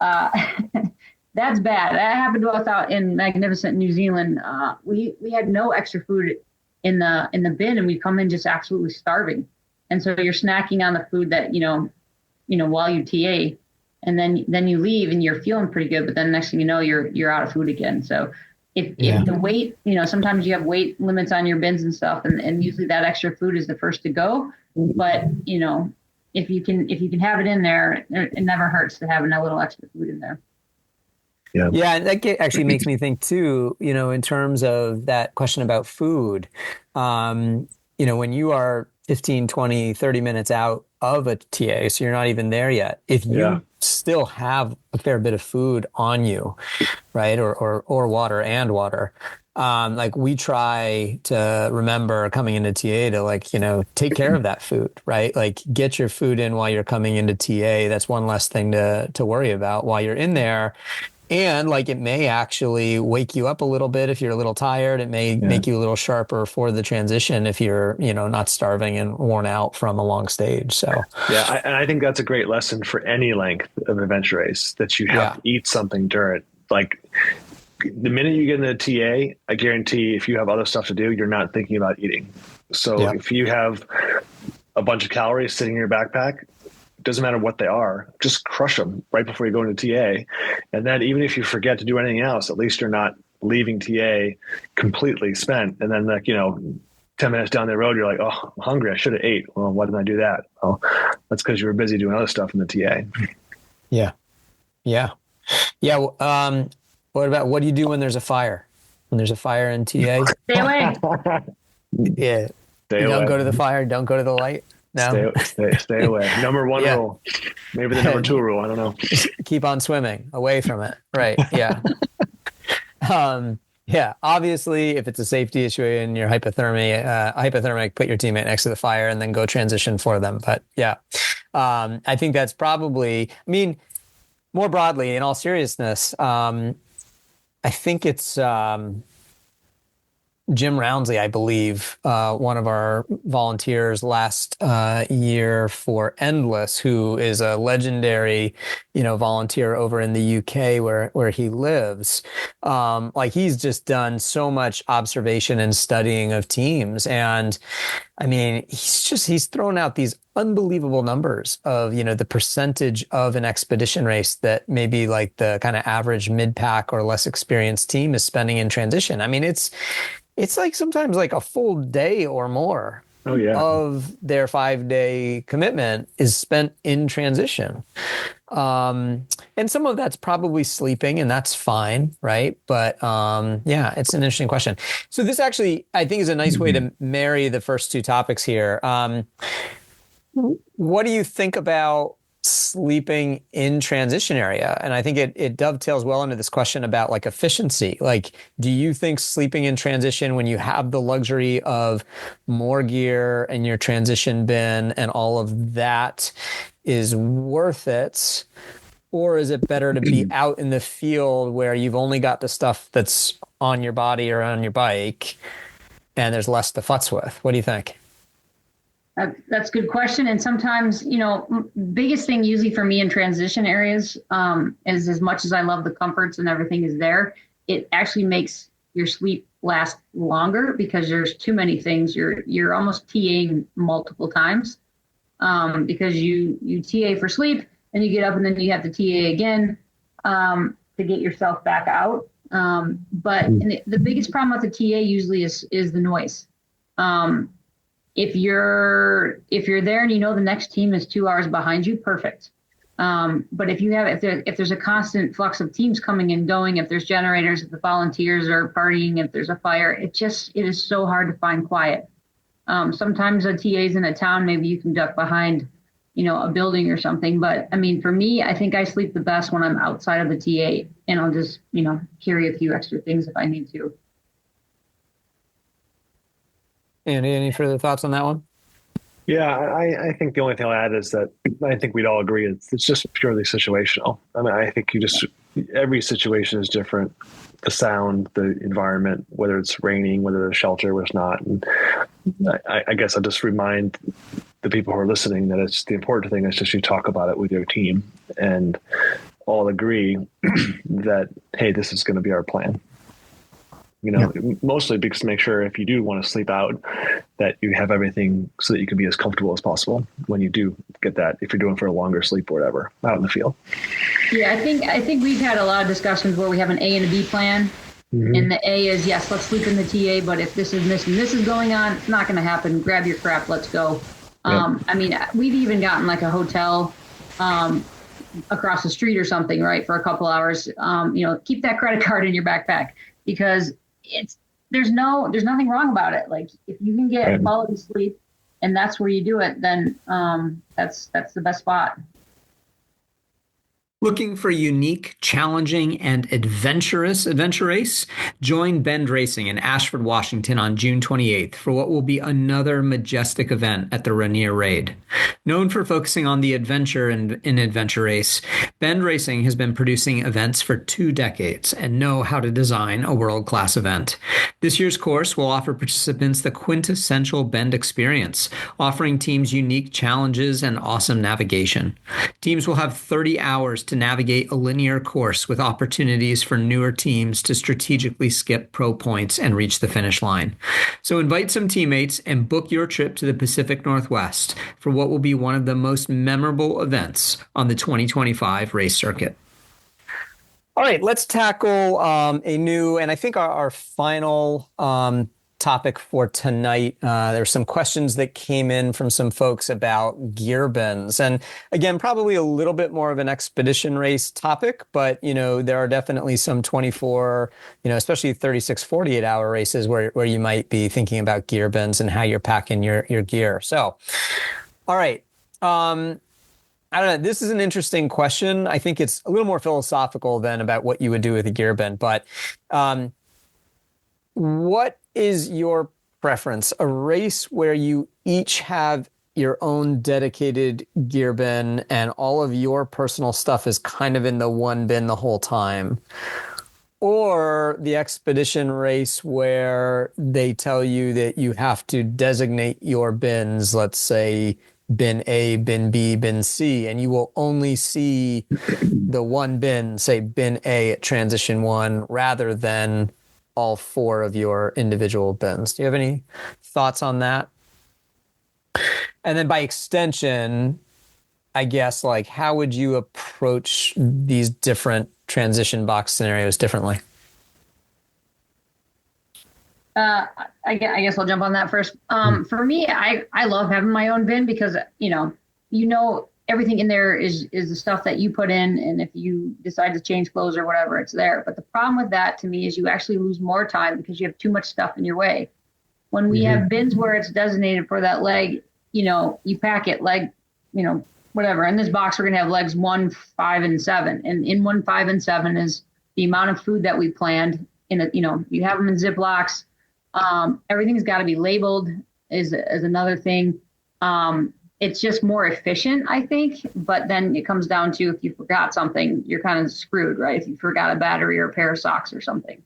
that's bad. That happened to us out in magnificent New Zealand. We had no extra food in the bin, and we come in just absolutely starving. And so you're snacking on the food that, while you TA, and then you leave and you're feeling pretty good. But then next thing you know, you're out of food again. So if the weight, sometimes you have weight limits on your bins and stuff, and usually that extra food is the first to go. But, if you can have it in there, it never hurts to have a little extra food in there. Yeah, and that actually makes me think too, in terms of that question about food, when you are 15, 20, 30 minutes out of a TA, so you're not even there yet. If you still have a fair bit of food on you, right, or water, like we try to remember coming into TA to take care of that food, right? Like get your food in while you're coming into TA. That's one less thing to worry about while you're in there. And it may actually wake you up a little bit if you're a little tired. It may make you a little sharper for the transition if you're, not starving and worn out from a long stage. So and I think that's a great lesson for any length of adventure race, that you have to eat something during. Like the minute you get into TA, I guarantee if you have other stuff to do, you're not thinking about eating. So if you have a bunch of calories sitting in your backpack, doesn't matter what they are, just crush them right before you go into TA. And then even if you forget to do anything else, at least you're not leaving TA completely spent. And then 10 minutes down the road, you're like, oh, I'm hungry. I should have ate. Well, why didn't I do that? Oh, that's because you were busy doing other stuff in the TA. Yeah. What do you do when there's a fire? When there's a fire in TA? Stay away. Don't go to the fire. Don't go to the light. No. Stay away. Number one rule. Maybe the number 2 rule. I don't know. Keep on swimming away from it. Right. Yeah. Yeah. Obviously, if it's a safety issue and you're hypothermic, put your teammate next to the fire and then go transition for them. But yeah, I think that's probably, I mean, more broadly, in all seriousness, I think it's Jim Roundsley, I believe, one of our volunteers last year for Endless, who is a legendary, volunteer over in the UK where he lives. Like he's just done so much observation and studying of teams. And I mean, he's thrown out these unbelievable numbers of, the percentage of an expedition race that maybe like the kind of average mid-pack or less experienced team is spending in transition. I mean, it's like sometimes like a full day or more of their 5-day commitment is spent in transition. And some of that's probably sleeping, and that's fine, right? But yeah, it's an interesting question. So this actually, I think, is a nice way to marry the first two topics here. What do you think about sleeping in transition area? And I think it dovetails well into this question about like efficiency. Like, do you think sleeping in transition when you have the luxury of more gear and your transition bin and all of that is worth it? Or is it better to be out in the field where you've only got the stuff that's on your body or on your bike and there's less to futz with? What do you think? That's a good question. And sometimes, biggest thing usually for me in transition areas is, as much as I love the comforts and everything is there, it actually makes your sleep last longer because there's too many things. You're almost TAing multiple times because you TA for sleep and you get up and then you have to TA again to get yourself back out. But the biggest problem with the TA usually is the noise. If you're there and the next team is 2 hours behind you, perfect. But if there's a constant flux of teams coming and going, if there's generators, if the volunteers are partying, if there's a fire, it is so hard to find quiet. Sometimes a TA's in a town, maybe you can duck behind, a building or something. But I mean, for me, I think I sleep the best when I'm outside of the TA, and I'll just, carry a few extra things if I need to. Andy, any further thoughts on that one? Yeah, I think the only thing I'll add is that I think we'd all agree it's just purely situational. I mean, I think every situation is different. The sound, the environment, whether it's raining, whether there's shelter, whether it's not. And I guess I'll just remind the people who are listening that it's the important thing is just you talk about it with your team and all agree that, hey, this is going to be our plan. Mostly because to make sure if you do want to sleep out, that you have everything so that you can be as comfortable as possible when you do get that, if you're doing for a longer sleep or whatever, out in the field. Yeah, I think we've had a lot of discussions where we have an A and a B plan. Mm-hmm. And the A is, yes, let's sleep in the TA, but if this is missing, this is going on, it's not going to happen. Grab your crap, let's go. I mean, we've even gotten like a hotel across the street or something, right, for a couple hours. Keep that credit card in your backpack because there's nothing wrong about it. Like if you can get quality sleep and that's where you do it, then that's the best spot. Looking for unique, challenging, and adventurous adventure race? Join Bend Racing in Ashford, Washington on June 28th for what will be another majestic event at the Rainier Raid. Known for focusing on the adventure in adventure race, Bend Racing has been producing events for 2 decades and know how to design a world-class event. This year's course will offer participants the quintessential Bend experience, offering teams unique challenges and awesome navigation. Teams will have 30 hours to navigate a linear course with opportunities for newer teams to strategically skip pro points and reach the finish line. So invite some teammates and book your trip to the Pacific Northwest for what will be one of the most memorable events on the 2025 race circuit. All right, let's tackle a new, and I think our final topic for tonight. There's some questions that came in from some folks about gear bins. And again, probably a little bit more of an expedition race topic, but there are definitely some 24, especially 36, 48 hour races where you might be thinking about gear bins and how you're packing your gear. So, all right. I don't know. This is an interesting question. I think it's a little more philosophical than about what you would do with a gear bin. But what is your preference? A race where you each have your own dedicated gear bin and all of your personal stuff is kind of in the one bin the whole time? Or the expedition race where they tell you that you have to designate your bins, let's say bin A, bin B, bin C, and you will only see the one bin, say bin A at transition one, rather than all four of your individual bins. Do you have any thoughts on that? And then by extension, I guess, like, how would you approach these different transition box scenarios differently? I guess I'll jump on that first. For me, I love having my own bin because, everything in there is the stuff that you put in. And if you decide to change clothes or whatever, it's there. But the problem with that to me is you actually lose more time because you have too much stuff in your way. When we have bins where it's designated for that leg, you pack it leg, whatever. In this box, we're going to have legs 1, 5, and 7. And in 1, 5, and 7 is the amount of food that we planned. You have them in Ziplocs. Everything's got to be labeled is another thing. It's just more efficient, I think. But then it comes down to if you forgot something, you're kind of screwed, right? If you forgot a battery or a pair of socks or something.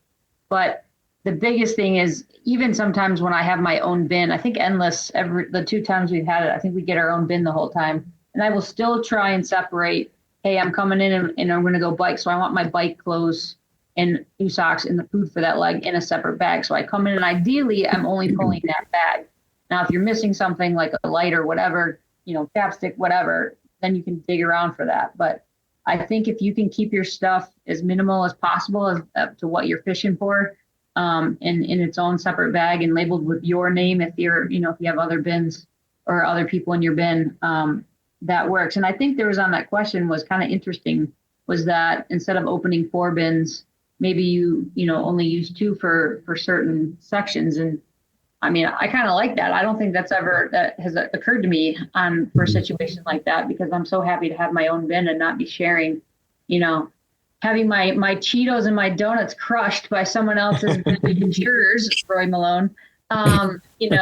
But the biggest thing is even sometimes when I have my own bin, I think Endless, the 2 times we've had it, I think we get our own bin the whole time. And I will still try and separate, hey, I'm coming in and I'm going to go bike. So I want my bike clothes and 2 socks and the food for that leg in a separate bag. So I come in and ideally I'm only pulling that bag. Now, if you're missing something like a light or whatever, chapstick, whatever, then you can dig around for that. But I think if you can keep your stuff as minimal as possible as to what you're fishing for, in its own separate bag and labeled with your name, if you're, if you have other bins or other people in your bin, that works. And I think there was on that question was kind of interesting was that instead of opening 4 bins, maybe you only use 2 for certain sections. And I mean, I kind of like that. I don't think that has occurred to me for a situation like that, because I'm so happy to have my own bin and not be sharing, having my Cheetos and my donuts crushed by someone else's insurers, Roy Malone. It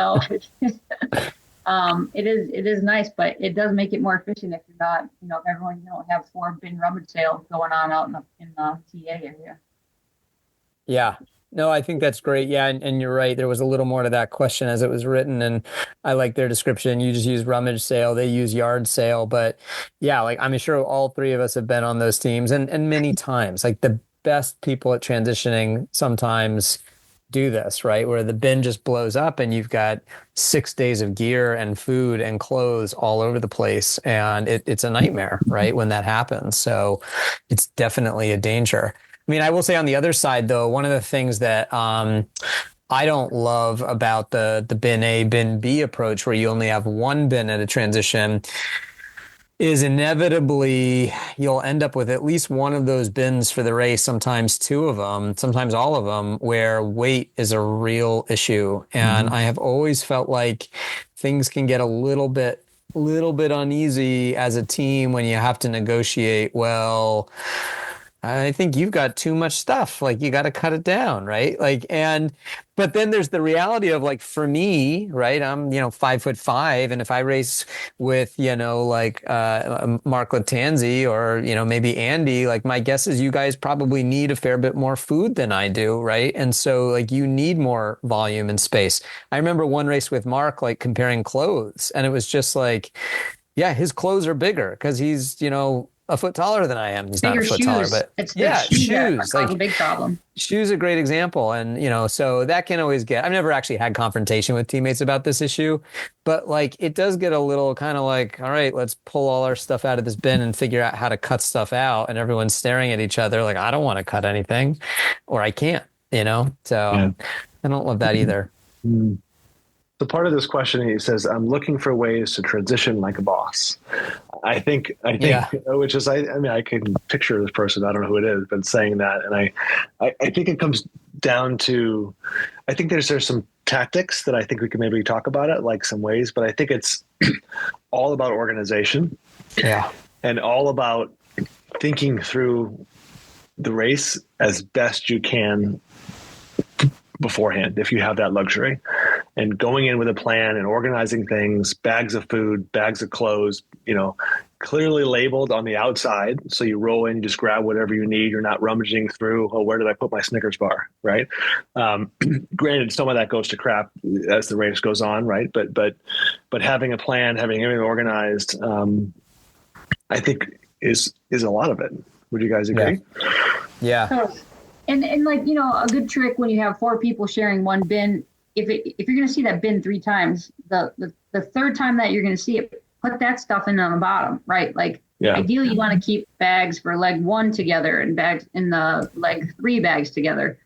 is nice, but it does make it more efficient if you're not, if everyone have 4 bin rummage sales going on out in the TA area. Yeah. No, I think that's great. Yeah. And you're right. There was a little more to that question as it was written. And I like their description. You just use rummage sale. They use yard sale. But yeah, like I'm sure all 3 of us have been on those teams and many times. Like the best people at transitioning sometimes do this, right? Where the bin just blows up and you've got 6 days of gear and food and clothes all over the place. And it's a nightmare, right? When that happens. So it's definitely a danger. I mean, I will say on the other side, though, one of the things that I don't love about the bin A, bin B approach, where you only have 1 bin at a transition, is inevitably you'll end up with at least 1 of those bins for the race, sometimes 2 of them, sometimes all of them, where weight is a real issue. And I have always felt like things can get a little bit uneasy as a team when you have to negotiate, well, I think you've got too much stuff. Like you got to cut it down, right? But then there's the reality of like, for me, right? I'm, 5'5", and if I race with, Mark Latanzi or, maybe Andy, like my guess is you guys probably need a fair bit more food than I do, right? And so like you need more volume and space. I remember one race with Mark, like comparing clothes, and it was just like, yeah, his clothes are bigger because he's, a foot taller than I am. He's not a foot taller, but shoes. Like a big problem. Shoes are a great example. And, so that can always I've never actually had confrontation with teammates about this issue, but like, it does get a little kind of like, all right, let's pull all our stuff out of this bin and figure out how to cut stuff out. And everyone's staring at each other. Like, I don't want to cut anything or I can't, so yeah. I don't love that either. So part of this question, he says, I'm looking for ways to transition like a boss. I think, which is, I can picture this person, I don't know who it is, but saying that. And I think it comes down to, I think there's some tactics that I think we can maybe talk about it, like some ways, but I think it's all about organization. Yeah. and all about thinking through the race as best you can beforehand, if you have that luxury, and going in with a plan and organizing things, bags of food, bags of clothes, clearly labeled on the outside. So you roll in, you just grab whatever you need. You're not rummaging through, oh, where did I put my Snickers bar? Right. Granted, some of that goes to crap as the race goes on. Right. But having a plan, having everything organized, I think is a lot of it. Would you guys agree? Yeah. And like, a good trick when you have 4 people sharing one bin, if you're going to see that bin 3 times, the third time that you're going to see it, put that stuff in on the bottom, right? Like ideally you want to keep bags for leg 1 together and bags in the leg 3 bags together.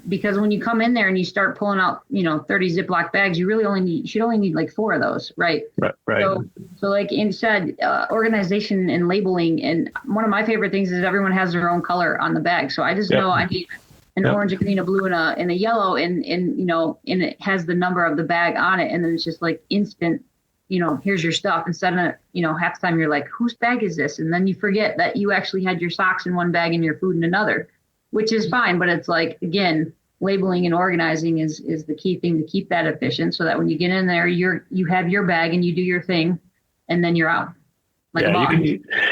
Because when you come in there and you start pulling out, 30 Ziploc bags, you really should only need like 4 of those, right? Right. So like Andy said, organization and labeling. And one of my favorite things is everyone has their own color on the bag. So I just know I need an orange, a green, a blue, and a yellow, and it has the number of the bag on it, and then it's just like instant. Here's your stuff. Instead of, half the time you're like, whose bag is this? And then you forget that you actually had your socks in one bag and your food in another, which is fine. But it's like, again, labeling and organizing is the key thing to keep that efficient, so that when you get in there, you have your bag and you do your thing, and then you're out. Like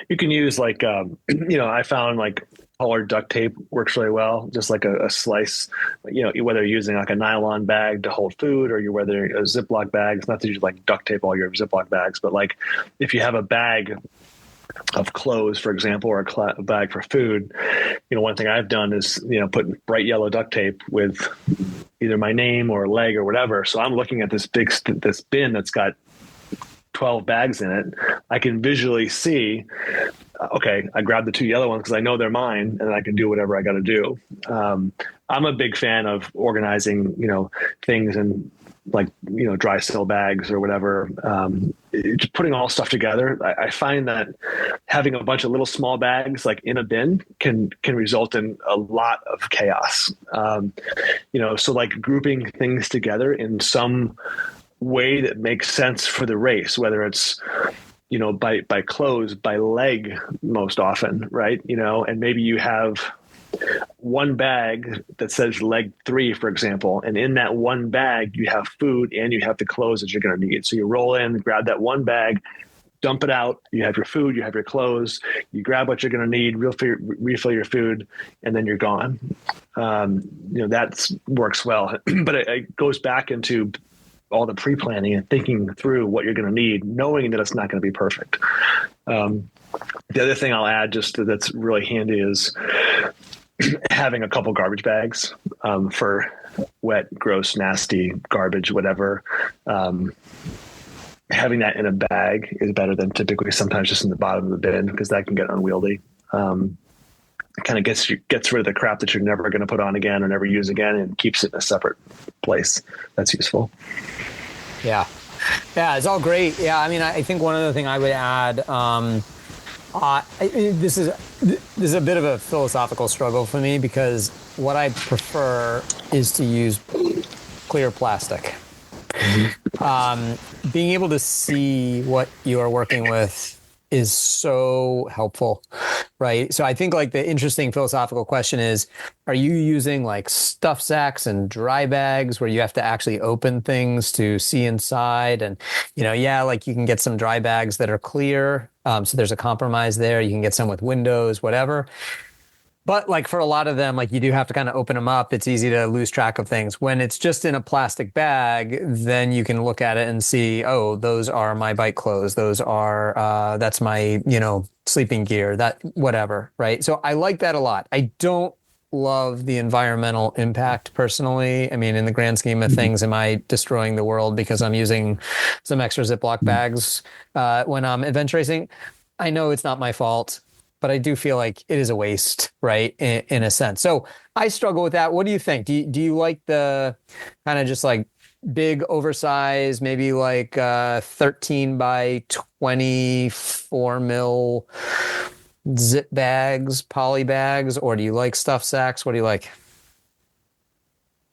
you can use like, I found like colored duct tape works really well. Just like a slice, whether you're using like a nylon bag to hold food, or whether a Ziploc bag. It's not that you like duct tape all your Ziploc bags, but like if you have a bag of clothes, for example, or a bag for food, one thing I've done is, put bright yellow duct tape with either my name or leg or whatever. So I'm looking at this bin that's got 12 bags in it. I can visually see, okay, I grabbed the 2 yellow ones because I know they're mine, and I can do whatever I got to do. I'm a big fan of organizing, things in like, dry seal bags or whatever. Just putting all stuff together. I find that having a bunch of little small bags like in a bin can result in a lot of chaos. So like grouping things together in some way that makes sense for the race, whether it's by clothes, by leg most often, right? And maybe you have one bag that says leg 3, for example, and in that one bag you have food and you have the clothes that you're going to need. So you roll in, grab that one bag, dump it out, you have your food, you have your clothes, you grab what you're going to need, refill your food, and then you're gone. That works well. But it goes back into all the pre-planning and thinking through what you're going to need, knowing that it's not going to be perfect. The other thing I'll add just that's really handy is having a couple garbage bags for wet, gross, nasty garbage, whatever. Having that in a bag is better than typically sometimes just in the bottom of the bin, because that can get unwieldy. It kind of gets rid of the crap that you're never going to put on again or never use again, and keeps it in a separate place. That's useful. Yeah, it's all great. Yeah, I mean, I think one other thing I would add, this is a bit of a philosophical struggle for me, because what I prefer is to use clear plastic. Mm-hmm. Being able to see what you are working with is so helpful, right? So I think like the interesting philosophical question is, are you using like stuff sacks and dry bags where you have to actually open things to see inside? And, like you can get some dry bags that are clear. So there's a compromise there. You can get some with windows, whatever. But like for a lot of them, like you do have to kind of open them up. It's easy to lose track of things. When it's just in a plastic bag, then you can look at it and see, oh, those are my bike clothes. Those are, that's my, sleeping gear, that whatever, right? So I like that a lot. I don't love the environmental impact personally. I mean, in the grand scheme of things, am I destroying the world because I'm using some extra Ziploc bags when I'm adventure racing? I know it's not my fault, but I do feel like it is a waste, right? In a sense. So I struggle with that. What do you think? Do you like the kind of just like big oversized, maybe like 13 by 24 mil zip bags, poly bags, or do you like stuff sacks? What do you like?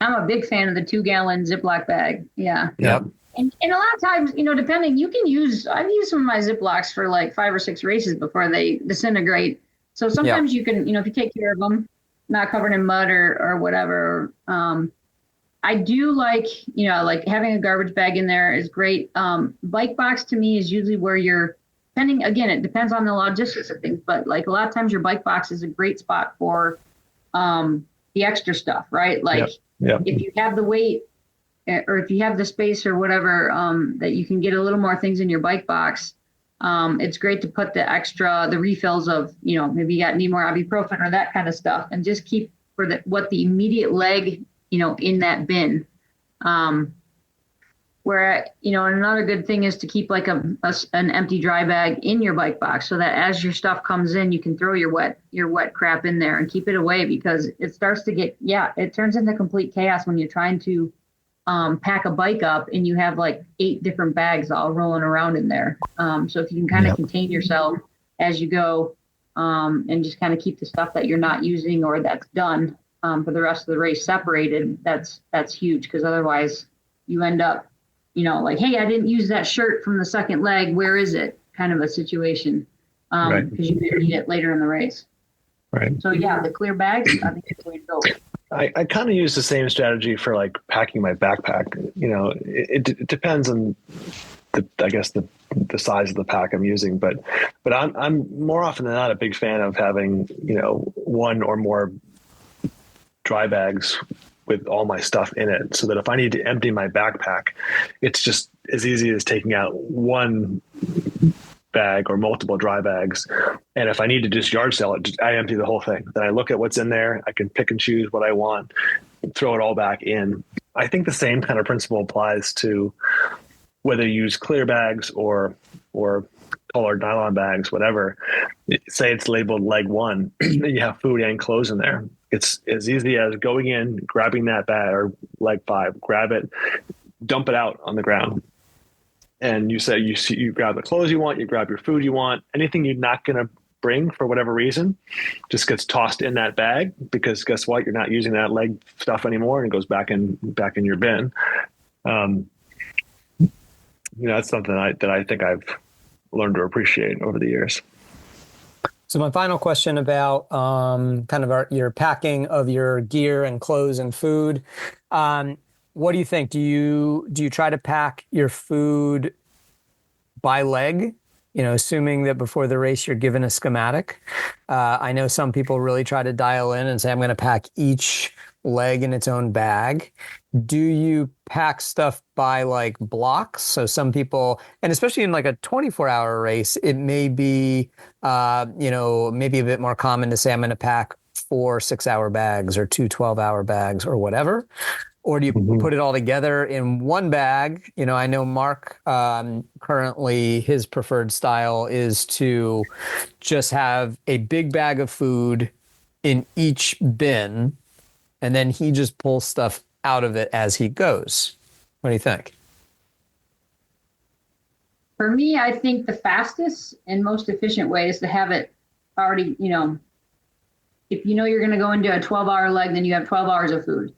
I'm a big fan of the 2-gallon Ziploc bag. Yeah. Yep. And a lot of times, depending, I've used some of my Ziplocs for like 5 or 6 races before they disintegrate. So sometimes you can, if you take care of them, not covered in mud or whatever. I do like having a garbage bag in there is great. Bike box to me is usually where again, it depends on the logistics of things, but like a lot of times your bike box is a great spot for the extra stuff, right? Like if you have the weight or if you have the space or whatever, that you can get a little more things in your bike box. It's great to put the refills of, maybe you need more ibuprofen or that kind of stuff, and just keep for the immediate leg, in that bin. Where, another good thing is to keep like an empty dry bag in your bike box so that as your stuff comes in, you can throw your wet crap in there and keep it away, because it starts to it turns into complete chaos when you're trying to pack a bike up and you have like 8 different bags all rolling around in there. So if you can kind of contain yourself as you go, and just kind of keep the stuff that you're not using or that's done for the rest of the race separated, that's huge, because otherwise you end up, like, hey, I didn't use that shirt from the second leg. Where is it? Kind of a situation, because you may need it later in the race. Right. So yeah, the clear bags, I think it's the way to go. I kind of use the same strategy for like packing my backpack. It depends on the size of the pack I'm using, but I'm more often than not a big fan of having, one or more dry bags with all my stuff in it, so that if I need to empty my backpack, it's just as easy as taking out one bag or multiple dry bags. And if I need to just yard sell it, I empty the whole thing. Then I look at what's in there. I can pick and choose what I want, throw it all back in. I think the same kind of principle applies to whether you use clear bags or colored nylon bags, whatever. Say it's labeled leg 1 and you have food and clothes in there. It's as easy as going in, grabbing that bag, or leg 5, grab it, dump it out on the ground. And you say you grab the clothes you want, you grab your food you want, anything you're not going to bring for whatever reason just gets tossed in that bag, because guess what? You're not using that leg stuff anymore, and it goes back in your bin. That's something that I think I've learned to appreciate over the years. So my final question about kind of your packing of your gear and clothes and food. What do you think? Do you try to pack your food by leg? Assuming that before the race you're given a schematic. I know some people really try to dial in and say, I'm going to pack each leg in its own bag. Do you pack stuff by like blocks? So some people, and especially in like a 24-hour race, it may be, maybe a bit more common to say, I'm going to pack 4 6-hour bags or 2 12-hour bags or whatever. Or do you put it all together in one bag? I know Mark, currently his preferred style is to just have a big bag of food in each bin, and then he just pulls stuff out of it as he goes. What do you think? For me, I think the fastest and most efficient way is to have it already, if you're going to go into a 12-hour leg, then you have 12 hours of food.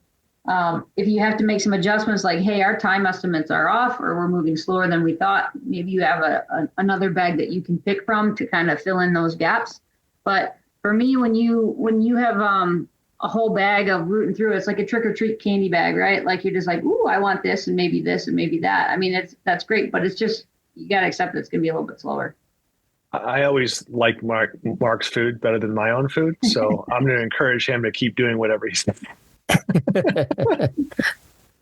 If you have to make some adjustments like, hey, our time estimates are off or we're moving slower than we thought, maybe you have another bag that you can pick from to kind of fill in those gaps. But for me, when you have a whole bag of rooting through, it's like a trick or treat candy bag, right? Like you're just like, ooh, I want this and maybe that. I mean, that's great, but it's just, you got to accept that it's going to be a little bit slower. I always like Mark's food better than my own food. So I'm going to encourage him to keep doing whatever he's doing.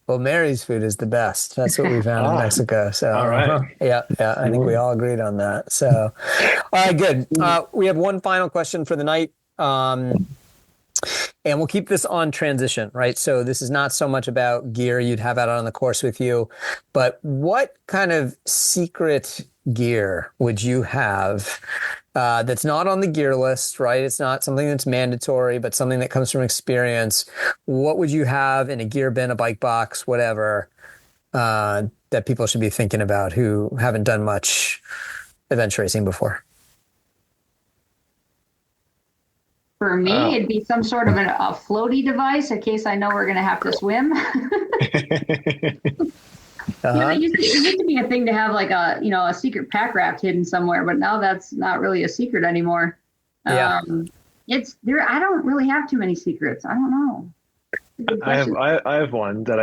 Well, Mary's food is the best. That's what we found in Mexico. So, all right. Yeah. I think we all agreed on that. So, all right, good. We have one final question for the night. And we'll keep this on transition, right? So this is not so much about gear you'd have out on the course with you, but what kind of secret gear would you have that's not on the gear list, right? It's not something that's mandatory, but something that comes from experience. What would you have in a gear bin, a bike box, whatever, that people should be thinking about who haven't done much adventure racing before? For me, it'd be some sort of a floaty device in case I know we're going to have to swim. Yeah, it used to be a thing to have like a secret pack rat hidden somewhere, but now that's not really a secret anymore. Yeah. It's there. I don't really have too many secrets. I don't know. I have one that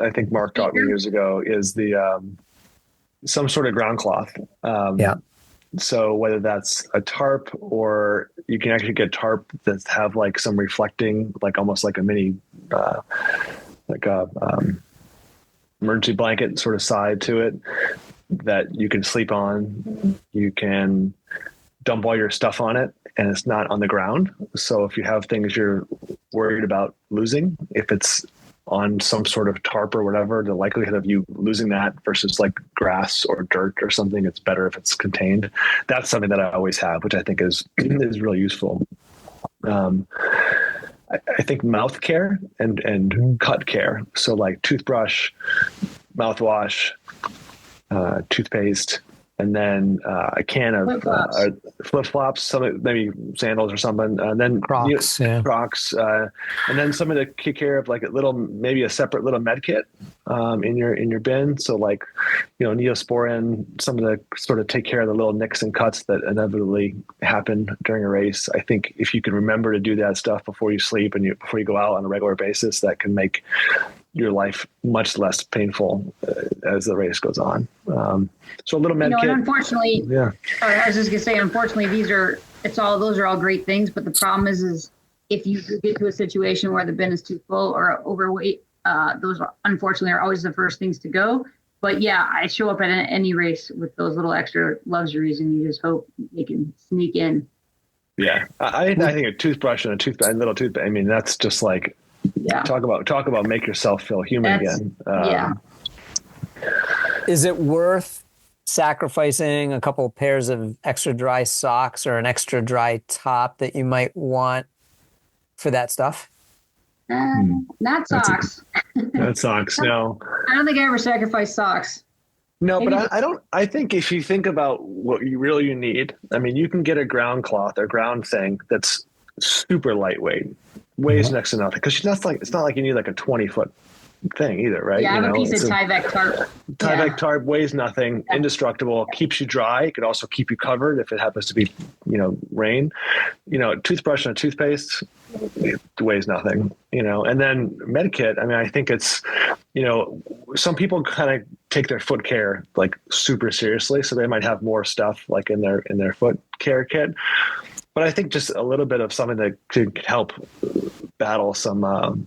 I think Mark got me years ago is the some sort of ground cloth. So whether that's a tarp, or you can actually get tarp that have like some reflecting, like almost like a mini, emergency blanket sort of side to it that you can sleep on. You can dump all your stuff on it, and it's not on the ground. So if you have things you're worried about losing, if it's on some sort of tarp or whatever, the likelihood of you losing that versus like grass or dirt or something, it's better if it's contained. That's something that I always have, which I think is really useful. I think mouth care and cut care. So like toothbrush, mouthwash, toothpaste, and then a can of flip-flops, some maybe sandals or something, and then Crocs, Crocs, and then something to take care of, like maybe a separate little med kit in your bin. So like, Neosporin, something to sort of take care of the little nicks and cuts that inevitably happen during a race. I think if you can remember to do that stuff before you sleep and before you go out on a regular basis, that can make your life much less painful as the race goes on. So a little med kit. Unfortunately, I was just gonna say, unfortunately, those are all great things, but the problem is if you get to a situation where the bin is too full or overweight, those unfortunately are always the first things to go. But yeah, I show up at any race with those little extra luxuries, and you just hope they can sneak in. Yeah, I think a toothbrush and a little toothpaste. I mean, that's just like, talk about make yourself feel human again. Is it worth sacrificing a couple pairs of extra dry socks or an extra dry top that you might want for that stuff? Not socks. Not socks. No. I don't think I ever sacrificed socks. No, but I don't. I think if you think about what you need, I mean, you can get a ground cloth or ground thing that's super lightweight, weighs next to nothing, because it's not like you need like a 20-foot thing either, right? Yeah, I have a piece of Tyvek tarp. Tyvek tarp weighs nothing, indestructible, keeps you dry. It could also keep you covered if it happens to be, rain. Toothbrush and a toothpaste, it weighs nothing, and then med kit. I mean, I think it's, some people kind of take their foot care like super seriously, so they might have more stuff like in their foot care kit. But I think just a little bit of something that could help battle some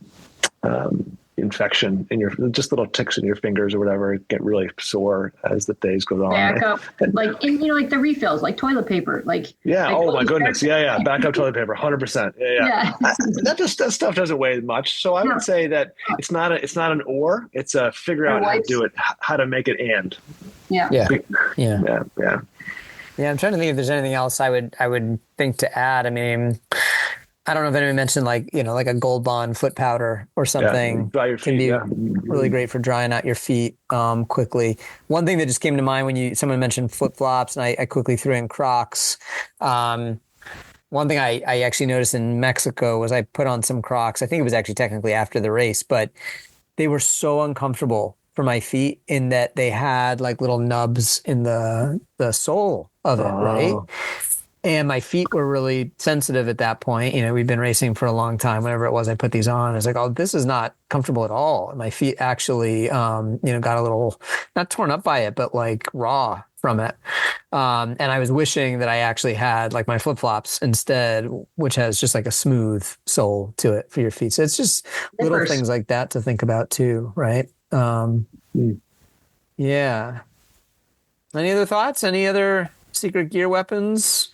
infection in just little ticks in your fingers or whatever, get really sore as the days go on. Backup, like the refills, like toilet paper, oh my goodness, backup toilet paper, 100%. Yeah. That stuff doesn't weigh much, so I would say that it's not an or, it's a figure out how to do it, how to make it and. Yeah, I'm trying to think if there's anything else I would think to add. I mean, I don't know if anyone mentioned like a Gold Bond foot powder or something. Dry your feet, can be really great for drying out your feet quickly. One thing that just came to mind when someone mentioned flip flops, and I quickly threw in Crocs. One thing I actually noticed in Mexico was I put on some Crocs. I think it was actually technically after the race, but they were so uncomfortable for my feet in that they had like little nubs in the sole of it, right? And my feet were really sensitive at that point. We've been racing for a long time. Whenever it was I put these on, I was like, oh, this is not comfortable at all. And my feet actually, got a little, not torn up by it, but like raw from it. And I was wishing that I actually had like my flip-flops instead, which has just like a smooth sole to it for your feet. So it's just little things like that to think about too, right? Yeah. Any other thoughts? Any other secret gear weapons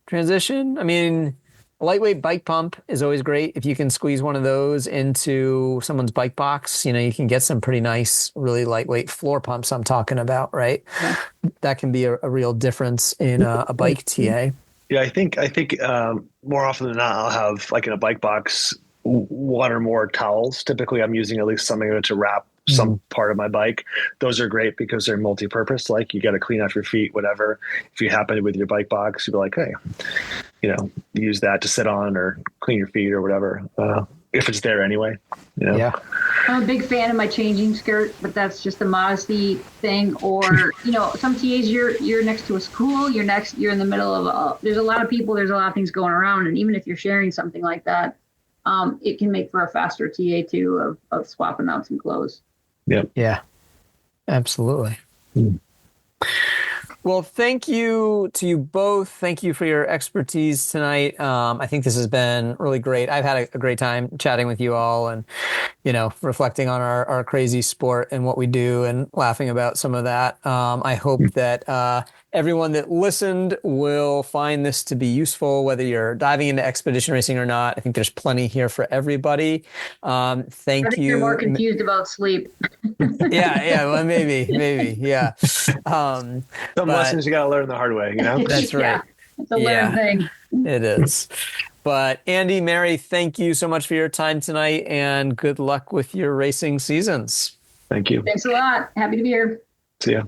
transition? I mean, a lightweight bike pump is always great. If you can squeeze one of those into someone's bike box, you can get some pretty nice, really lightweight floor pumps I'm talking about, right? Yeah. That can be a real difference in a bike TA. Yeah, I think more often than not, I'll have like in a bike box, one or more towels. Typically I'm using at least something to wrap some part of my bike. Those are great because they're multi-purpose. Like you got to clean off your feet, whatever. If you happen with your bike box, you'd be like, hey, use that to sit on or clean your feet or whatever. if it's there anyway. You know? Yeah. I'm a big fan of my changing skirt, but that's just a modesty thing. Or, some TAs, you're next to a school, you're in the middle of there's a lot of people, there's a lot of things going around. And even if you're sharing something like that, it can make for a faster TA too of swapping out some clothes. Yep. Yeah, absolutely. Well, thank you to you both. Thank you for your expertise tonight. I think this has been really great. I've had a great time chatting with you all and, reflecting on our crazy sport and what we do and laughing about some of that. I hope that everyone that listened will find this to be useful, whether you're diving into expedition racing or not. I think there's plenty here for everybody. I think you're more confused about sleep. Yeah. Well, maybe. Yeah. Some lessons you got to learn the hard way, That's right. Yeah, it's a learned thing. It is. But Andy, Mary, thank you so much for your time tonight and good luck with your racing seasons. Thank you. Thanks a lot. Happy to be here. See ya.